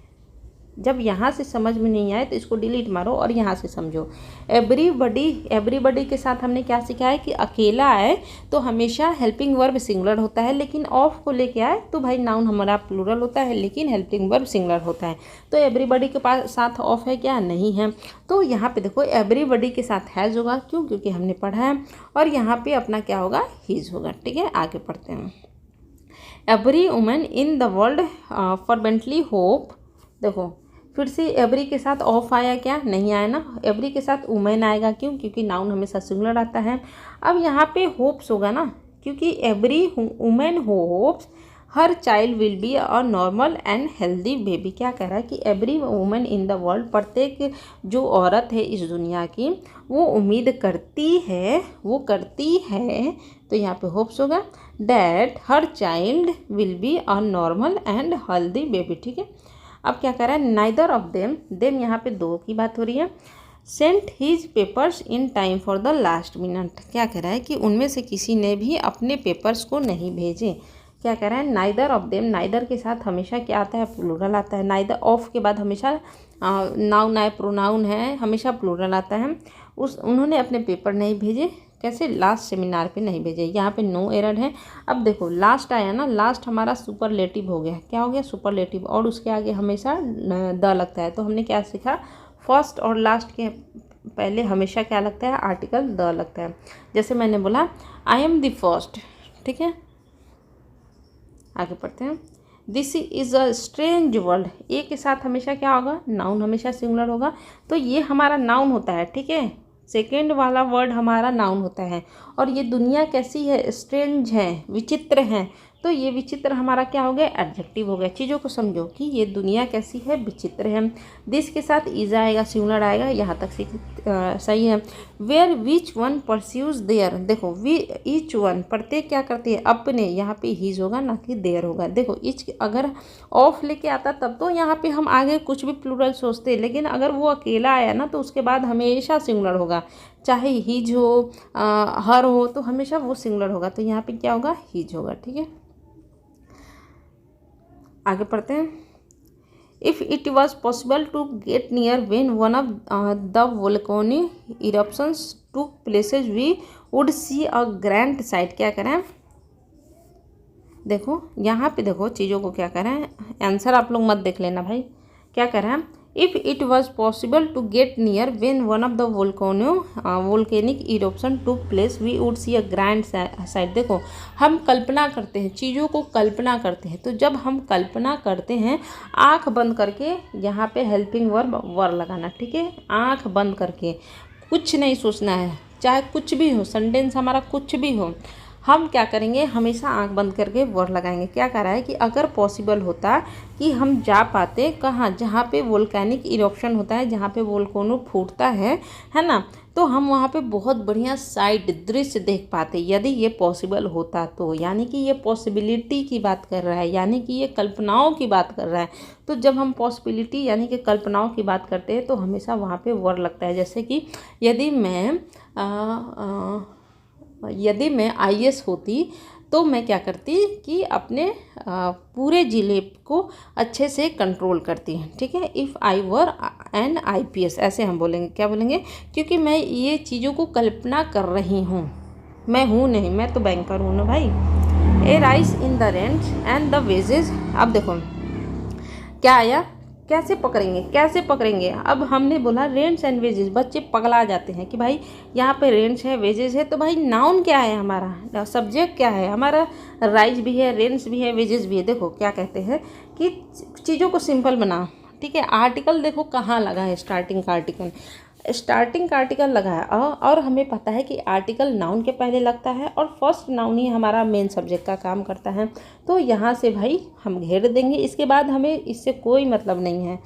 जब यहाँ से समझ में नहीं आए तो इसको डिलीट मारो और यहाँ से समझो। एवरीबडी के साथ हमने क्या सीखा है कि अकेला आए तो हमेशा हेल्पिंग वर्ब सिंगुलर होता है, लेकिन ऑफ को लेके आए तो भाई नाउन हमारा प्लूरल होता है, लेकिन हेल्पिंग वर्ब सिंगुलर होता है। तो एवरीबडी के पास साथ ऑफ है क्या, नहीं है। तो यहाँ पे देखो एवरीबडी के साथ हैज़ होगा, क्यों, क्योंकि हमने पढ़ा है, और यहाँ पे अपना क्या होगा, हीज होगा। ठीक है, आगे पढ़ते हैं। Every woman in the world fervently hope, देखो फिर से एवरी के साथ ऑफ आया क्या, नहीं आया ना, एवरी के साथ वुमेन आएगा, क्यों, क्योंकि नाउन हमेशा सिंगुलर आता है। अब यहाँ पे होप्स होगा ना, क्योंकि every women hopes her child will be a normal and healthy baby. क्या कह रहा है कि every women in the world, प्रत्येक जो औरत है इस दुनिया की, वो उम्मीद करती है, तो यहाँ पे होप्स होगा, that her child will be a normal and healthy baby. ठीक है, अब क्या कह रहा है, नाइदर ऑफ देम यहाँ पे 2 की बात हो रही है, sent his papers in time for the last minute. क्या कह रहा है कि उनमें से किसी ने भी अपने पेपर्स को नहीं भेजे। क्या कह रहा है, नाइदर ऑफ देम, नाइदर के साथ हमेशा क्या आता है, प्लूरल आता है। नाइदर ऑफ के बाद हमेशा नाउन है, प्रोनाउन है, हमेशा प्लूरल आता है। उन्होंने अपने पेपर नहीं भेजे, कैसे, लास्ट सेमिनार पे नहीं भेजे, यहाँ पे नो एरर है। अब देखो लास्ट आया ना, लास्ट हमारा सुपरलेटिव हो गया, क्या हो गया, सुपरलेटिव, और उसके आगे हमेशा द लगता है। तो हमने क्या सीखा, फर्स्ट और लास्ट के पहले हमेशा क्या लगता है, आर्टिकल द लगता है। जैसे मैंने बोला आई एम द फर्स्ट, ठीक है, आगे पढ़ते हैं। This is a strange world, a के साथ हमेशा क्या होगा, नाउन हमेशा सिंगुलर होगा, तो ये हमारा नाउन होता है, ठीक है, सेकेंड वाला वर्ड हमारा नाउन होता है। और ये दुनिया कैसी है, स्ट्रेंज है, विचित्र है, तो ये विचित्र हमारा क्या हो गया, एडजेक्टिव हो गया। चीज़ों को समझो कि ये दुनिया कैसी है, विचित्र है। दिस के साथ इज आएगा, सिंगुलर आएगा, यहाँ तक सही है। Where which one pursues their, देखो वी ईच वन, प्रत्येक क्या करती है, अपने, यहाँ पे हीज होगा ना कि देयर होगा। देखो ईच अगर ऑफ लेके आता तब तो यहाँ पे हम आगे कुछ भी प्लूरल सोचते, लेकिन अगर वो अकेला आया ना तो उसके बाद हमेशा सिंगुलर होगा, चाहे हीज हो हर हो, तो हमेशा वो सिंगुलर होगा। तो यहाँ पे क्या होगा, हीज होगा, ठीक है। आगे पढ़ते हैं। If it was possible to get near when one of the volcanic eruptions to places we would see a grand sight, क्या करें, देखो यहाँ पे देखो चीज़ों को क्या करें, आंसर आप लोग मत देख लेना भाई, क्या करें, if it was possible to get near when one of the volcanic eruption to place we would see a grand sight. देखो हम कल्पना करते हैं, चीज़ों को कल्पना करते हैं, तो जब हम कल्पना करते हैं आँख बंद करके, यहाँ पे हेल्पिंग वर्ब वर लगाना, ठीक है, आँख बंद करके, कुछ नहीं सोचना है, चाहे कुछ भी हो, सेंटेंस हमारा कुछ भी हो, हम क्या करेंगे, हमेशा आंख बंद करके वर्ड लगाएंगे। क्या कह रहा है कि अगर पॉसिबल होता कि हम जा पाते कहाँ, जहाँ पे वोल्केनिक इरप्शन होता है, जहाँ पे वोल्केनो फूटता है ना, तो हम वहाँ पे बहुत बढ़िया साइट, दृश्य देख पाते, यदि ये पॉसिबल होता तो। यानी कि ये पॉसिबिलिटी की बात कर रहा है, यानी कि ये कल्पनाओं की बात कर रहा है। तो जब हम पॉसिबिलिटी यानी कि कल्पनाओं की बात करते हैं तो हमेशा वहाँ पे वर्ड लगता है। जैसे कि यदि मैं IAS होती तो मैं क्या करती कि अपने पूरे ज़िले को अच्छे से कंट्रोल करती, ठीक है। If I were N IPS, ऐसे हम बोलेंगे, क्या बोलेंगे, क्योंकि मैं ये चीज़ों को कल्पना कर रही हूँ, मैं हूँ नहीं, मैं तो बैंकर हूँ ना भाई। A rise in the rent and the wages, अब देखो क्या आया, कैसे पकड़ेंगे। अब हमने बोला रेंट्स एंड वेजेस, बच्चे पगला जाते हैं कि भाई यहाँ पे रेंट्स है, वेजेस है, तो भाई नाउन क्या है हमारा, सब्जेक्ट क्या है हमारा, राइस भी है, रेंट्स भी है, वेजेस भी है। देखो क्या कहते हैं कि चीज़ों को सिंपल बनाओ, ठीक है। आर्टिकल देखो कहाँ लगा है, स्टार्टिंग का आर्टिकल लगा है, और हमें पता है कि आर्टिकल नाउन के पहले लगता है और फर्स्ट नाउन ही हमारा मेन सब्जेक्ट का काम करता है। तो यहाँ से भाई हम घेर देंगे, इसके बाद हमें इससे कोई मतलब नहीं है।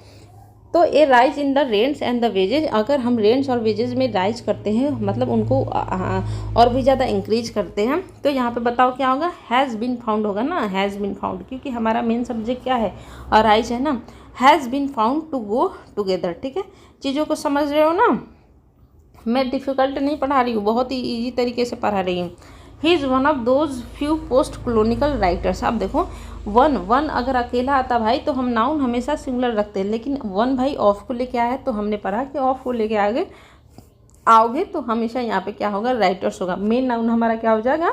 तो a rise in the rents and the wages, अगर हम रेंट्स और वेजेज में राइज करते हैं, मतलब उनको और भी ज़्यादा इंक्रीज करते हैं, तो यहाँ पे बताओ क्या होगा, हैज़ बीन फाउंड होगा ना, हैज़ बीन फाउंड, क्योंकि हमारा मेन सब्जेक्ट क्या है, और राइज है ना, has been found to go together, ठीक है। चीज़ों को समझ रहे हो ना, मैं डिफ़िकल्ट नहीं पढ़ा रही हूँ, बहुत ही ईजी तरीके से पढ़ा रही हूँ। He is one of those few post कॉलोनिकल writers. अब देखो वन अगर अकेला आता भाई तो हम नाउन हमेशा सिंगुलर रखते हैं, लेकिन वन भाई ऑफ को लेके आया, तो हमने पढ़ा कि ऑफ को लेके आगे आओगे तो हमेशा यहाँ पे क्या होगा, राइटर्स होगा, मेन नाउन हमारा क्या हो जाएगा,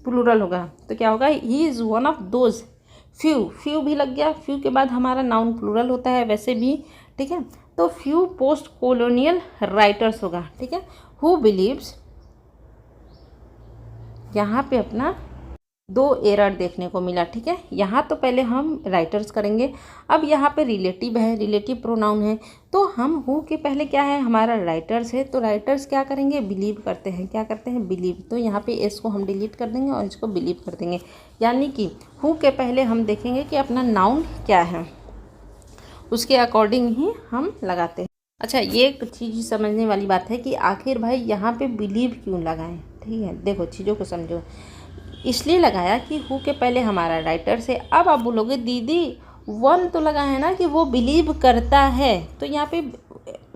प्लूरल होगा। तो क्या होगा, he is one of those few भी लग गया, फ्यू के बाद हमारा नाउन प्लूरल होता है वैसे भी, ठीक है। तो फ्यू पोस्ट कॉलोनियल राइटर्स होगा, ठीक है। हु बिलीव्स, यहाँ पे अपना 2 एरर देखने को मिला, ठीक है। यहाँ तो पहले हम राइटर्स करेंगे, अब यहाँ पे रिलेटिव है, रिलेटिव प्रोनाउन है, तो हम हु के पहले क्या है, हमारा राइटर्स है, तो राइटर्स क्या करेंगे, बिलीव करते हैं, क्या करते हैं, बिलीव। तो यहाँ पे एस को हम डिलीट कर देंगे और इसको बिलीव कर देंगे, यानी कि हु के पहले हम देखेंगे कि अपना नाउन क्या है, उसके अकॉर्डिंग ही हम लगाते हैं। अच्छा, ये एक चीज़ समझने वाली बात है कि आखिर भाई यहाँ पे बिलीव क्यों लगाएं, ठीक है। देखो चीज़ों को समझो, इसलिए लगाया कि हु के पहले हमारा राइटर से। अब आप बोलोगे दीदी वन तो लगा है ना कि वो बिलीव करता है, तो यहाँ पे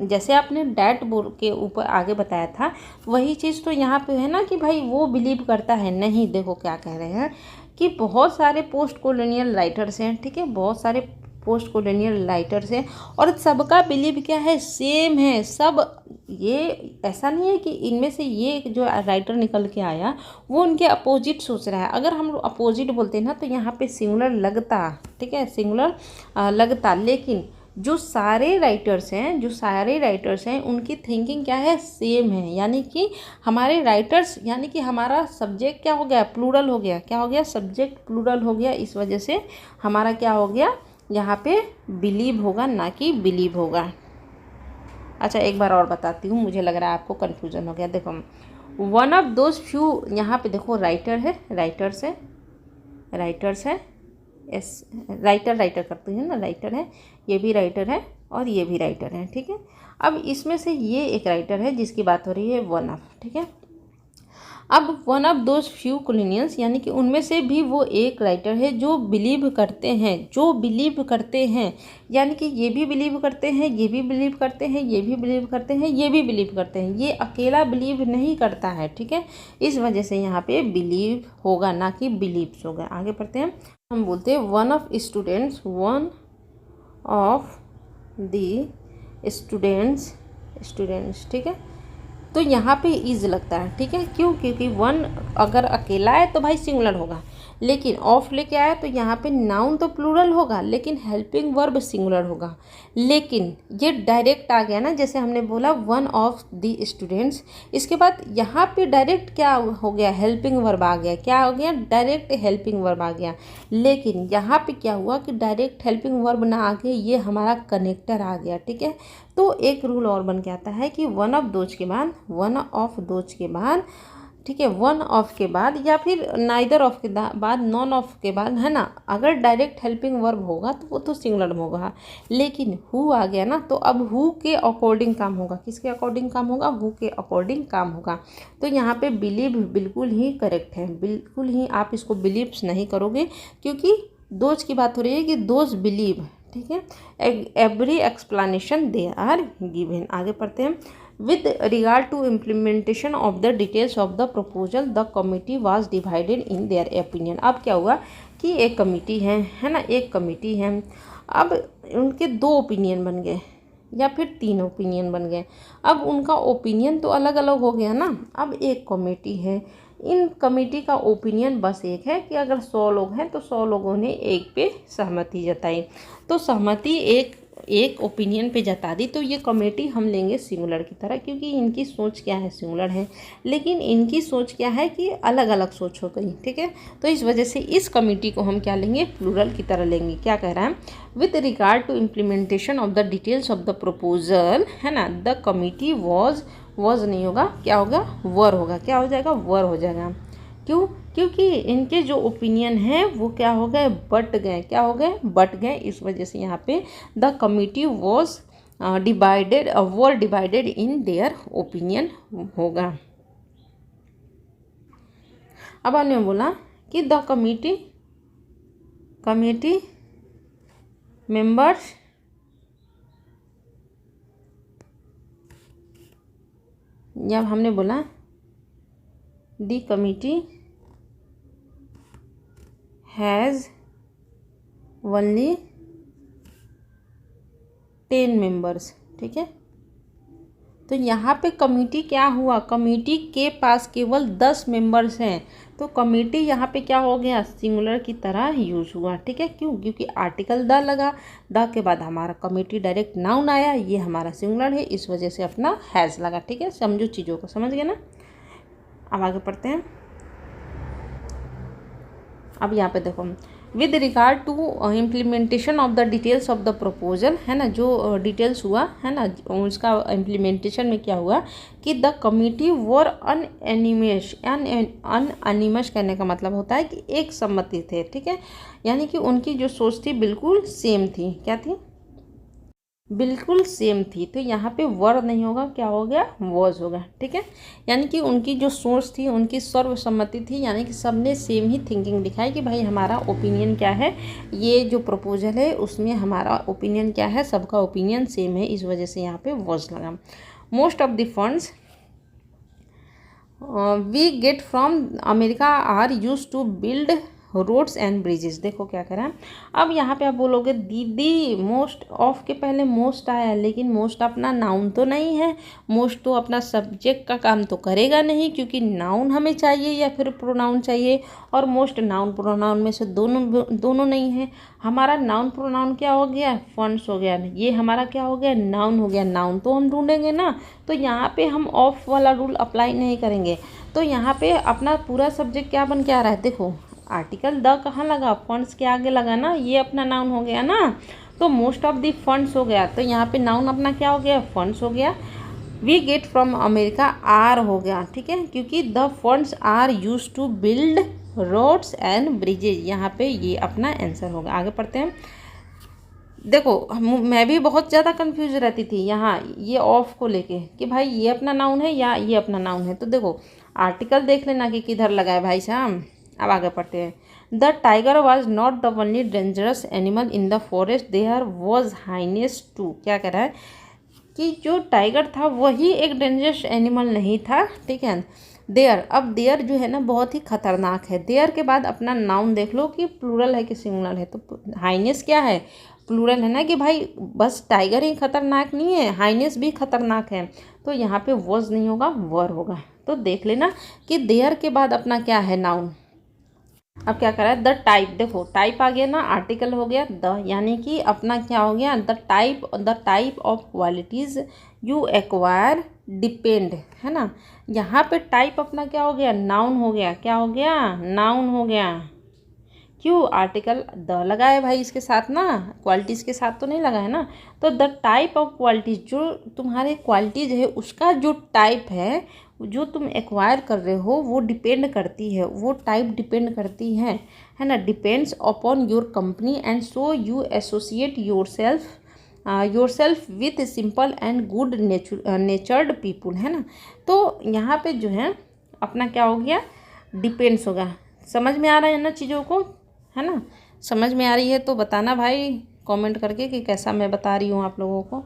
जैसे आपने डैट बोल के ऊपर आगे बताया था वही चीज़ तो यहाँ पे है ना कि भाई वो बिलीव करता है। नहीं, देखो क्या कह रहे हैं कि बहुत सारे पोस्ट कॉलोनियल राइटर्स हैं, ठीक है, बहुत सारे पोस्ट कॉलोनियल राइटर्स हैं और सबका बिलीव क्या है, सेम है, सब ये ऐसा नहीं है कि इनमें से ये जो राइटर निकल के आया वो उनके अपोजिट सोच रहा है। अगर हम अपोजिट बोलते हैं ना तो यहाँ पे सिंगुलर लगता, ठीक है, सिंगुलर लगता, लेकिन जो सारे राइटर्स हैं उनकी थिंकिंग क्या है, सेम है। यानी कि हमारे राइटर्स, यानी कि हमारा सब्जेक्ट क्या हो गया, प्लूरल हो गया। क्या हो गया, सब्जेक्ट प्लूरल हो गया। इस वजह से हमारा क्या हो गया, यहाँ पे बिलीव होगा ना कि बिलीव होगा। अच्छा एक बार और बताती हूँ, मुझे लग रहा है आपको कन्फ्यूजन हो गया। देखो वन ऑफ दोज फ्यू, यहाँ पे देखो राइटर है, राइटर्स है, एस राइटर करते हैं ना, राइटर है, ये भी राइटर है और ये भी राइटर है, ठीक है। अब इसमें से ये एक राइटर है जिसकी बात हो रही है, वन ऑफ, ठीक है। अब वन ऑफ दोज फ्यू कोलिनियंस, यानी कि उनमें से भी वो एक राइटर है जो बिलीव करते हैं, यानी कि ये भी बिलीव करते हैं, ये भी बिलीव करते हैं, ये भी बिलीव करते हैं, ये भी बिलीव करते हैं। ये अकेला बिलीव नहीं करता है, ठीक है। इस वजह से यहाँ पे बिलीव होगा ना कि बिलीव्स होगा। आगे पढ़ते हैं, हम बोलते हैं वन ऑफ द स्टूडेंट्स, ठीक है। तो यहाँ पे इज लगता है, ठीक है। क्यों, क्योंकि वन अगर अकेला है तो भाई सिंगुलर होगा, लेकिन ऑफ लेके आया तो यहाँ पे नाउन तो प्लूरल होगा लेकिन हेल्पिंग वर्ब सिंगुलर होगा। लेकिन ये डायरेक्ट आ गया ना, जैसे हमने बोला वन ऑफ द स्टूडेंट्स, इसके बाद यहाँ पे डायरेक्ट क्या हो गया, हेल्पिंग वर्ब आ गया। क्या हो गया, डायरेक्ट हेल्पिंग वर्ब आ गया। लेकिन यहाँ पे क्या हुआ कि डायरेक्ट हेल्पिंग वर्ब ना आके ये हमारा कनेक्टर आ गया, ठीक है। तो एक रूल और बन के आता है कि वन ऑफ दोज के बाद, ठीक है, वन ऑफ के बाद या फिर नाइदर ऑफ के बाद, नॉन ऑफ के बाद, है ना, अगर डायरेक्ट हेल्पिंग वर्ब होगा तो वो तो सिंगुलर में होगा। लेकिन हु आ गया ना, तो अब हु के अकॉर्डिंग काम होगा। किसके अकॉर्डिंग काम होगा, हु के अकॉर्डिंग काम होगा। तो यहाँ पे बिलीव बिल्कुल ही करेक्ट है, बिल्कुल ही आप इसको बिलीव्स नहीं करोगे, क्योंकि दोज की बात हो रही है कि दोज बिलीव, ठीक है। Every explanation they are given. आगे पढ़ते हैं, with regard to implementation of the details of the proposal the committee was divided in their opinion। अब क्या हुआ कि एक कमेटी है ना, एक कमेटी है। अब उनके दो ओपिनियन बन गए या फिर तीन ओपिनियन बन गए। अब उनका ओपिनियन तो अलग अलग हो गया ना। अब एक कमेटी है, इन कमेटी का ओपिनियन बस एक है कि अगर 100 लोग हैं तो 100 लोगों ने एक पे सहमति जताई। तो सहमति एक ओपिनियन पे जता दी, तो ये कमेटी हम लेंगे सिंगुलर की तरह, क्योंकि इनकी सोच क्या है, सिंगुलर है, लेकिन इनकी सोच क्या है कि अलग अलग सोच हो गई, ठीक है। तो इस वजह से इस कमेटी को हम क्या लेंगे, प्लूरल की तरह लेंगे। क्या कह रहा है, with regard to implementation of the details of the proposal, है ना, द कमिटी वॉज नहीं होगा, क्या होगा, वर होगा। क्या हो जाएगा, वर हो जाएगा। क्यों, क्योंकि इनके जो ओपिनियन हैं वो क्या हो गए, बट गए। क्या हो गए, बट गए। इस वजह से यहाँ पे the committee was divided in their opinion होगा। अब हमने बोला कि द कमिटी मेंबर्स जब हमने बोला the committee has only 10 members, ठीक है। तो यहाँ पे कमेटी क्या हुआ, कमेटी के पास केवल 10 मेंबर्स हैं। तो कमेटी यहाँ पे क्या हो गया, सिंगुलर की तरह यूज हुआ, ठीक है। क्यों, क्योंकि आर्टिकल द लगा, द के बाद हमारा कमेटी डायरेक्ट नाउन आया, ये हमारा सिंगुलर है, इस वजह से अपना हैज़ लगा, ठीक है। समझो चीज़ों को, समझ गए ना। अब आगे पढ़ते हैं। अब यहाँ पे देखो, with regard to implementation of the details of the proposal, है ना, जो डिटेल्स हुआ है ना, उसका इम्प्लीमेंटेशन में क्या हुआ कि द कमिटी वर अनएनिमस कहने का मतलब होता है कि एक सम्मति थे, ठीक है। यानी कि उनकी जो सोच थी बिल्कुल सेम थी। क्या थी, बिल्कुल सेम थी। तो यहाँ पे वर नहीं होगा, क्या हो गया, वॉज होगा, ठीक है। यानी कि उनकी जो सोच थी, उनकी सर्वसम्मति थी, यानी कि सबने सेम ही थिंकिंग दिखाई कि भाई हमारा ओपिनियन क्या है, ये जो प्रपोजल है उसमें हमारा ओपिनियन क्या है, सबका ओपिनियन सेम है, इस वजह से यहाँ पे वॉज लगा। Most of the funds we get from America are use to build roads and bridges. देखो क्या करा है। अब यहाँ पे आप बोलोगे दीदी मोस्ट ऑफ के पहले मोस्ट आया है, लेकिन मोस्ट अपना नाउन तो नहीं है, मोस्ट तो अपना सब्जेक्ट का काम तो करेगा नहीं, क्योंकि नाउन हमें चाहिए या फिर प्रोनाउन चाहिए, और मोस्ट नाउन प्रोनाउन में से दोनों नहीं है। हमारा नाउन प्रोनाउन क्या हो गया, फंड्स हो गया। ये हमारा क्या हो गया, नाउन हो गया। नाउन तो हम ढूंढेंगे ना, तो यहाँ पे हम ऑफ वाला रूल अप्लाई नहीं करेंगे। तो यहाँ पे अपना पूरा सब्जेक्ट क्या बन के आ रहा है, देखो आर्टिकल द कहाँ लगा, फंड्स के आगे लगा ना, ये अपना नाउन हो गया ना। तो मोस्ट ऑफ द फंड्स हो गया, तो यहाँ पे नाउन अपना क्या हो गया, फंड्स हो गया। We get from America are हो गया, ठीक है, क्योंकि the funds are use to build roads and bridges. यहाँ पे ये अपना आंसर होगा। आगे पढ़ते हैं। देखो मैं भी बहुत ज़्यादा कंफ्यूज रहती थी यहाँ ये ऑफ को लेके कि भाई ये अपना नाउन है या ये अपना नाउन है। तो देखो आर्टिकल देख लेना कि किधर लगा है भाई साहब। अब आगे पढ़ते हैं। The tiger was not the only dangerous animal in the forest, there was hyenas too. क्या कह रहा है कि जो टाइगर था वही एक डेंजरस एनिमल नहीं था, ठीक है। देयर, अब देयर जो है ना बहुत ही खतरनाक है। देयर के बाद अपना नाउन देख लो कि प्लूरल है कि सिंगुलर है। तो हाइनेस क्या है, प्लूरल है ना, कि भाई बस टाइगर ही खतरनाक नहीं है, हाइनेस भी खतरनाक है। तो यहाँ पे वॉज नहीं होगा, वर होगा। तो देख लेना कि देयर के बाद अपना क्या है, नाउन। अब क्या करा है, द टाइप। देखो टाइप आ गया ना, आर्टिकल हो गया द, यानी कि अपना क्या हो गया, the type of qualities you acquire depend, है ना। यहाँ पे टाइप अपना क्या हो गया, नाउन हो गया। क्या हो गया, नाउन हो गया। क्यों, आर्टिकल द लगा है भाई इसके साथ ना, क्वालिटीज़ के साथ तो नहीं लगा है ना। तो द टाइप ऑफ क्वालिटीज़, जो तुम्हारे क्वालिटीज़ है उसका जो टाइप है, जो तुम एक्वायर कर रहे हो वो डिपेंड करती है, वो टाइप डिपेंड करती है ना। Depends upon your company and so you associate yourself with simple and good नेचर्ड people, है ना। तो यहाँ पे जो है अपना क्या हो गया, डिपेंड्स होगा। समझ में आ रहा है ना चीज़ों को, है ना। समझ में आ रही है तो बताना भाई कमेंट करके कि कैसा मैं बता रही हूँ आप लोगों को।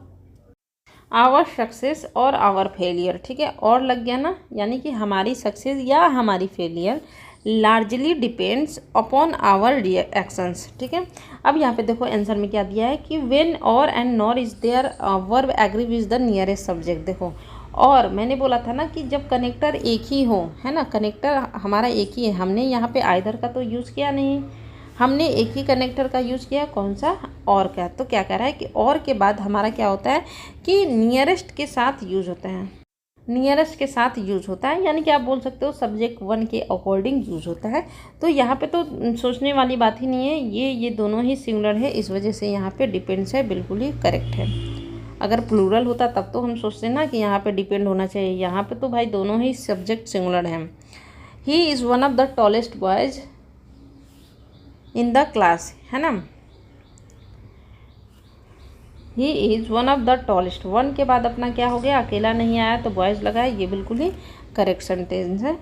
आवर सक्सेस और आवर फेलियर, ठीक है, और लग गया ना, यानी कि हमारी सक्सेस या हमारी failure largely depends upon our reactions, ठीक है। अब यहाँ पे देखो आंसर में क्या दिया है कि when or and nor is there verb agree with the nearest subject. देखो और मैंने बोला था ना कि जब कनेक्टर एक ही हो, है ना, कनेक्टर हमारा एक ही है, हमने यहाँ पे आइदर का तो यूज़ किया नहीं, हमने एक ही कनेक्टर का यूज़ किया, कौन सा, और का। तो क्या कह रहा है कि और के बाद हमारा क्या होता है कि नियरेस्ट के साथ यूज़ होता है, नियरेस्ट के साथ यूज़ होता है, यानी कि आप बोल सकते हो सब्जेक्ट वन के अकॉर्डिंग यूज़ होता है। तो यहाँ पे तो सोचने वाली बात ही नहीं है, ये दोनों ही सिंगुलर है, इस वजह से यहाँ पे डिपेंड्स है, बिल्कुल ही करेक्ट है। अगर प्लूरल होता तब तो हम सोचते ना कि यहाँ पे डिपेंड होना चाहिए, यहाँ पे तो भाई दोनों ही सब्जेक्ट सिंगुलर हैं। He is one of the tallest boys in the class, है ना। He is one of the tallest, one के बाद अपना क्या हो गया, अकेला नहीं आया तो बॉयज़ लगा है, ये बिल्कुल ही करेक्ट सेंटेंस है।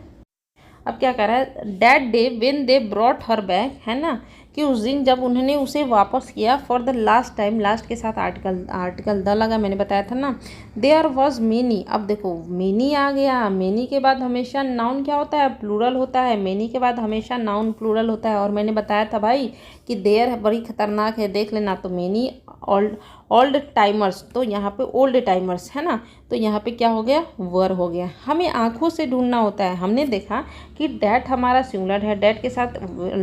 अब क्या कह रहा है, that day when they brought her back, है ना, कि उस दिन जब उन्होंने उसे वापस किया for the last time, last के साथ आर्टिकल द लगा, मैंने बताया था ना। देयर वॉज मेनी, अब देखो मेनी आ गया, मेनी के बाद हमेशा नाउन क्या होता है, प्लूरल होता है, मेनी के बाद हमेशा नाउन प्लूरल होता है। और मैंने बताया था भाई कि देयर बड़ी खतरनाक है, देख लेना। तो मेनी ओल्ड टाइमर्स, तो यहाँ पे ओल्ड टाइमर्स, है ना। तो यहाँ पे क्या हो गया, वर हो गया। हमें आंखों से ढूंढना होता है। हमने देखा कि डैट हमारा सिंगुलर है, डैट के साथ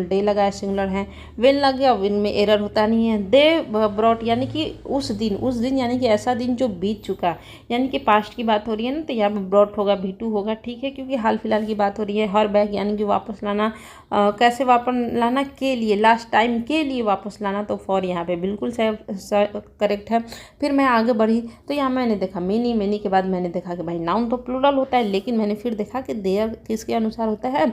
डे लगा है, सिंगुलर है। विन लग गया, विन में एरर होता नहीं है। दे ब्रॉट, यानी कि उस दिन यानी कि ऐसा दिन जो बीत चुका, यानी कि पास्ट की बात हो रही है ना, तो यहाँ पे ब्रॉट होगा, V2 होगा, ठीक है, क्योंकि हाल फिलहाल की बात हो रही है। हर बैग यानी कि वापस लाना, कैसे वापस लाना, के लिए, लास्ट टाइम के लिए वापस लाना। तो फॉर यहाँ पे बिल्कुल करेक्ट है। फिर मैं आगे बढ़ी तो यहाँ मैंने देखा मेनी के बाद मैंने देखा कि भाई नाउन तो प्लूरल होता है, लेकिन मैंने फिर देखा कि देयर किसके अनुसार होता है,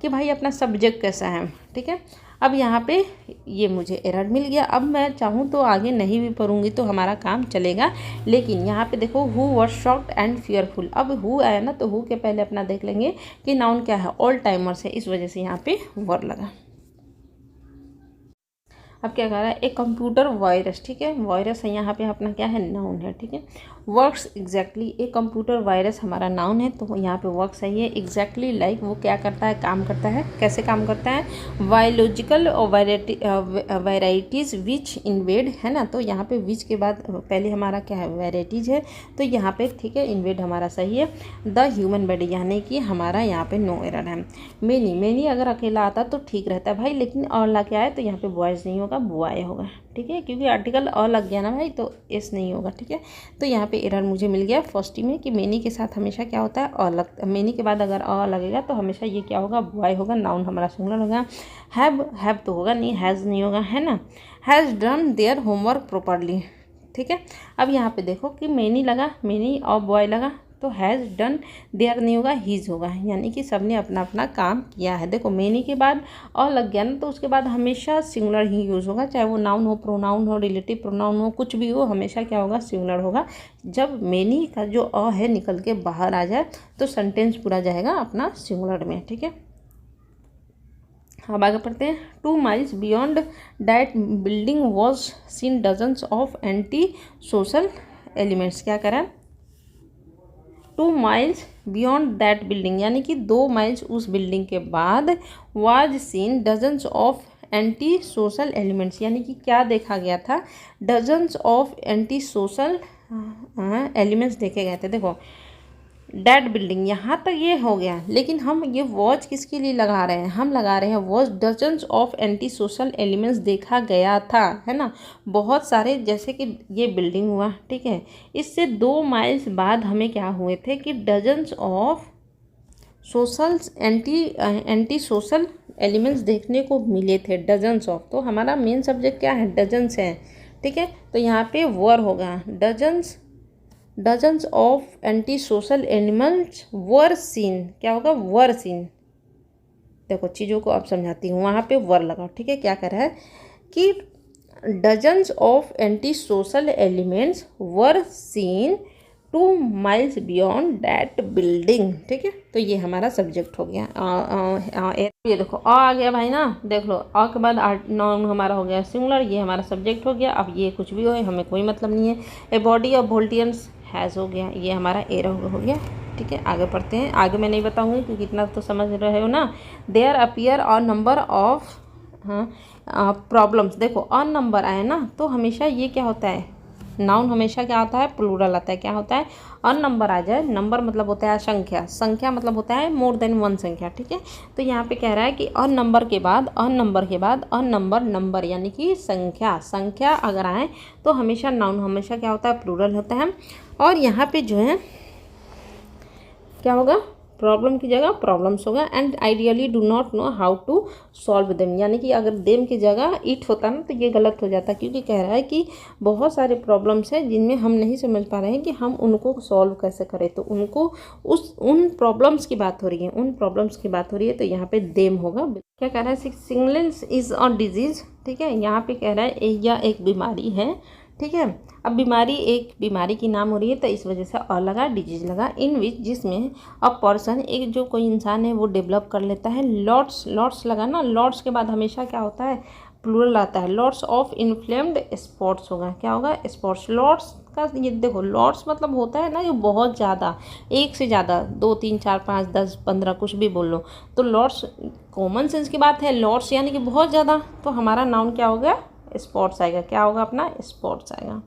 कि भाई अपना सब्जेक्ट कैसा है, ठीक है। अब यहाँ पे ये मुझे एरर मिल गया। अब मैं चाहूँ तो आगे नहीं भी पढ़ूंगी तो हमारा काम चलेगा, लेकिन यहाँ पे देखो who was shocked and fearful. अब हु आया ना, तो हु के पहले अपना देख लेंगे कि नाउन क्या है, ऑल टाइमर्स है, इस वजह से यहाँ पे वर लगा। अब क्या कह रहा है, एक कंप्यूटर वायरस, ठीक है, वायरस है यहाँ पे अपना क्या है, नाउन है, ठीक है। वर्क्स एग्जैक्टली, एक कंप्यूटर वायरस हमारा नाउन है, तो यहाँ पे वर्क्स है ये एग्जैक्टली लाइक, वो क्या करता है, काम करता है, कैसे काम करता है, बायोलॉजिकल वैराइटीज़ विच इन्वेड, है ना। तो यहाँ पे विच के बाद पहले हमारा क्या है, वैराइटीज़ है, तो यहाँ पे ठीक है, इन्वेड हमारा सही है। द ह्यूमन बॉडी, यानी कि हमारा यहाँ पे नो एरर है। मेनी अगर अकेला आता तो ठीक रहता है भाई, लेकिन और ला के आए तो यहाँ पे बॉयज़ नहीं होगा, बुआए होगा, ठीक है, क्योंकि आर्टिकल और लग गया ना भाई, तो एस नहीं होगा, ठीक है। तो यहाँ पे एरर मुझे मिल गया फर्स्ट में कि मेनी के साथ हमेशा क्या होता है, और लग, मेनी के बाद अगर और लगेगा तो हमेशा ये क्या होगा, बुआए होगा, नाउन हमारा सिंगुलर होगा। हैव तो होगा नहीं, हैज़ नहीं होगा, है ना। Has done their homework properly, ठीक है। अब यहाँ पे देखो कि मेनी लगा, मेनी और बॉय लगा, तो हैज़ डन देयर नहीं होगा, हीज़ होगा, यानी कि सबने अपना अपना काम किया है। देखो मेनी के बाद और लग गया ना, तो उसके बाद हमेशा सिंगुलर ही यूज़ होगा, चाहे वो नाउन हो, प्रोनाउन हो, रिलेटिव प्रोनाउन हो, कुछ भी हो, हमेशा क्या होगा, सिंगुलर होगा। जब मेनी का जो अ है निकल के बाहर आ जाए तो सेंटेंस पूरा जाएगा अपना सिंगुलर में, ठीक है। अब आगे पढ़ते हैं। 2 miles beyond that building was seen dozens of anti social elements, क्या करा, 2 miles बियॉन्ड दैट बिल्डिंग, यानी कि 2 माइल्स उस बिल्डिंग के बाद was scene dozens of anti social elements, यानी कि क्या देखा गया था, dozens of anti social elements देखे गए थे। देखो डैट बिल्डिंग यहाँ तक ये हो गया, लेकिन हम ये वॉच किसके लिए लगा रहे हैं, हम लगा रहे हैं watch dozens of anti social elements देखा गया था, है ना, बहुत सारे, जैसे कि ये बिल्डिंग हुआ, ठीक है, इससे 2 माइल्स बाद हमें क्या हुए थे कि dozens of social anti social elements देखने को मिले थे, डजन्स ऑफ। तो हमारा मेन सब्जेक्ट क्या है, डजन्स है, ठीक है। तो यहाँ पे वर होगा, dozens of anti social animals were seen, क्या होगा, वर सीन। देखो चीज़ों को अब समझाती हूँ, वहाँ पे वर लगाओ, ठीक है। क्या कर रहा है कि dozens of anti social elements were seen 2 miles beyond that building, ठीक है। तो ये हमारा सब्जेक्ट हो गया। ये देखो आ गया भाई ना, देख लो, आ के बाद नाउन हमारा हो गया सिंगुलर, ये हमारा सब्जेक्ट हो गया। अब ये कुछ भी हो हमें कोई मतलब नहीं है। ए बॉडी ऑफ वोल्टियंस हैज़ हो गया, ये हमारा एरर हो गया, ठीक है। आगे पढ़ते हैं, आगे मैं नहीं बताऊँगी क्योंकि इतना तो समझ रहे हो ना। There appear a number of problems, देखो अ नंबर आए ना तो हमेशा ये क्या होता है, नाउन हमेशा क्या होता है, प्लूरल आता है, क्या होता है, अन नंबर आ जाए, नंबर मतलब होता है संख्या, संख्या मतलब होता है मोर देन 1 संख्या, ठीक है। तो यहाँ पे कह रहा है कि अन नंबर के बाद अन नंबर यानी कि संख्या अगर आए तो हमेशा नाउन हमेशा क्या होता है, प्लूरल होता है। और यहाँ पे जो है क्या होगा, प्रॉब्लम की जगह प्रॉब्लम्स होगा। And ideally do not know how to solve them, यानी कि अगर देम की जगह इट होता ना तो ये गलत हो जाता, क्योंकि कह रहा है कि बहुत सारे प्रॉब्लम्स हैं जिनमें हम नहीं समझ पा रहे हैं कि हम उनको सॉल्व कैसे करें, तो उनको उन प्रॉब्लम्स की बात हो रही है, तो यहाँ पे देम होगा। क्या कह रहा है, सिंगलेंस इज अ डिजीज, ठीक है। यहाँ पे कह रहा है यह एक बीमारी है, ठीक है। अब बीमारी की नाम हो रही है तो इस वजह से अ लगा, डिजीज लगा, इन विच जिसमें अ पर्सन, एक जो कोई इंसान है वो डेवलप कर लेता है। लॉट्स लगा ना, लॉट्स के बाद हमेशा क्या होता है, प्लूरल आता है। लॉट्स ऑफ इन्फ्लेम्ड स्पॉट्स होगा, क्या होगा, स्पॉट्स। लॉट्स का ये देखो, लॉट्स मतलब होता है ना कि बहुत ज़्यादा, एक से ज़्यादा, 2 3 4 5 10 15 कुछ भी बोल लो, तो लॉट्स कॉमन सेंस की बात है, लॉट्स यानी कि बहुत ज़्यादा, तो हमारा नाउन क्या होगा, स्पॉट्स आएगा, क्या होगा अपना, स्पॉट्स आएगा।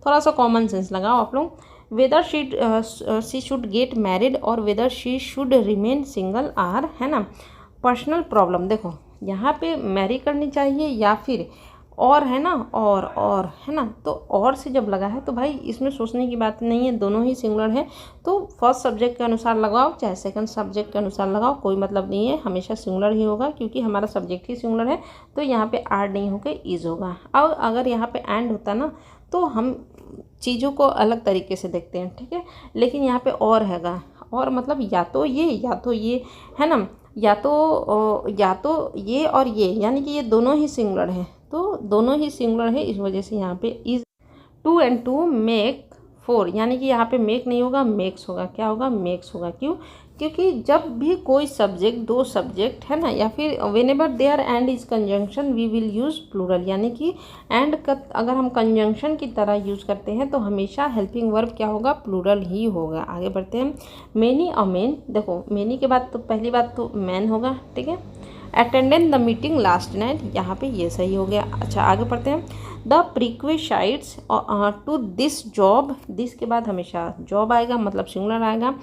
थोड़ा सा कॉमन सेंस लगाओ आप लोग। Whether she should get married और whether she should remain single or, है ना, पर्सनल प्रॉब्लम। देखो यहाँ पे मैरी करनी चाहिए या फिर और, है ना, और है ना, तो और से जब लगा है तो भाई इसमें सोचने की बात नहीं है, दोनों ही सिंगुलर है, तो फर्स्ट सब्जेक्ट के अनुसार लगाओ चाहे सेकंड सब्जेक्ट के अनुसार लगाओ, कोई मतलब नहीं है, हमेशा सिंगुलर ही होगा क्योंकि हमारा सब्जेक्ट ही सिंगुलर है। तो यहाँ पे आर नहीं होकर इज होगा। अब अगर यहाँ पे एंड होता ना तो हम चीज़ों को अलग तरीके से देखते हैं, ठीक है, लेकिन यहाँ पे और हैगा, और मतलब या तो ये है ना, या तो ये और ये, यानी कि ये दोनों ही सिंगुलर हैं, तो दोनों ही सिंगुलर है, इस वजह से यहाँ पे इज। 2 and 2 मेक 4, यानी कि यहाँ पे मेक नहीं होगा, मेक्स होगा। क्या होगा? मेक्स होगा। क्यों? क्योंकि जब भी कोई सब्जेक्ट, दो सब्जेक्ट है ना, या फिर whenever there and is conjunction we will use plural, यानी कि एंड का अगर हम कंजंक्शन की तरह यूज़ करते हैं तो हमेशा हेल्पिंग वर्ब क्या होगा? प्लूरल ही होगा। आगे बढ़ते हैं। मेनी और मेन, देखो मेनी के बाद तो पहली बात तो मैन होगा, ठीक है। Attendant the meeting last night, यहाँ पे ये सही हो गया। अच्छा आगे पढ़ते हैं। The prerequisites to this job, this के बाद हमेशा जॉब आएगा, मतलब सिंगुलर आएगा।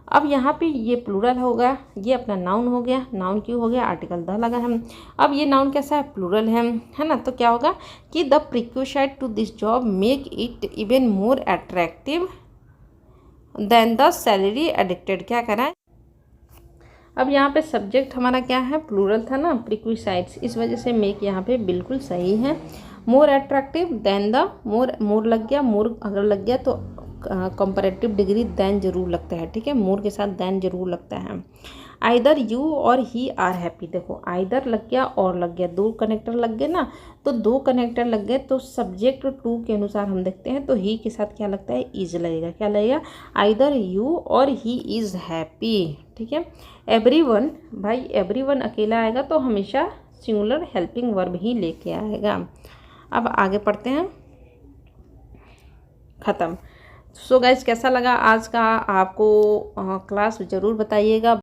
अब यहाँ पे ये प्लूरल होगा, ये अपना नाउन हो गया। नाउन क्यों हो गया? आर्टिकल द लगा है। अब ये नाउन कैसा है? प्लूरल है ना। तो क्या होगा कि the prerequisite to this job make it even more attractive than the salary addicted. क्या करा है? अब यहाँ पे सब्जेक्ट हमारा क्या है? प्लूरल था ना, प्रीक्विसाइड्स, इस वजह से मेक यहाँ पे बिल्कुल सही है। मोर अट्रैक्टिव देन द, मोर लग गया, मोर अगर लग गया तो कंपैरेटिव डिग्री देन जरूर लगता है, ठीक है। मोर के साथ देन जरूर लगता है। आइदर यू और ही आर हैप्पी, देखो आइदर लग गया और लग गया, दो कनेक्टर लग गए ना, तो दो कनेक्टर लग गए तो सब्जेक्ट टू के अनुसार हम देखते हैं तो ही के साथ क्या लगता है? इज लगेगा। क्या लगेगा? आइदर यू और ही इज़ हैप्पी, ठीक है। एवरीवन, भाई एवरीवन अकेला आएगा तो हमेशा सिंगुलर हेल्पिंग वर्ब ही लेके आएगा। अब आगे पढ़ते हैं। ख़त्म। सो गाइस कैसा लगा आज का आपको क्लास ज़रूर बताइएगा।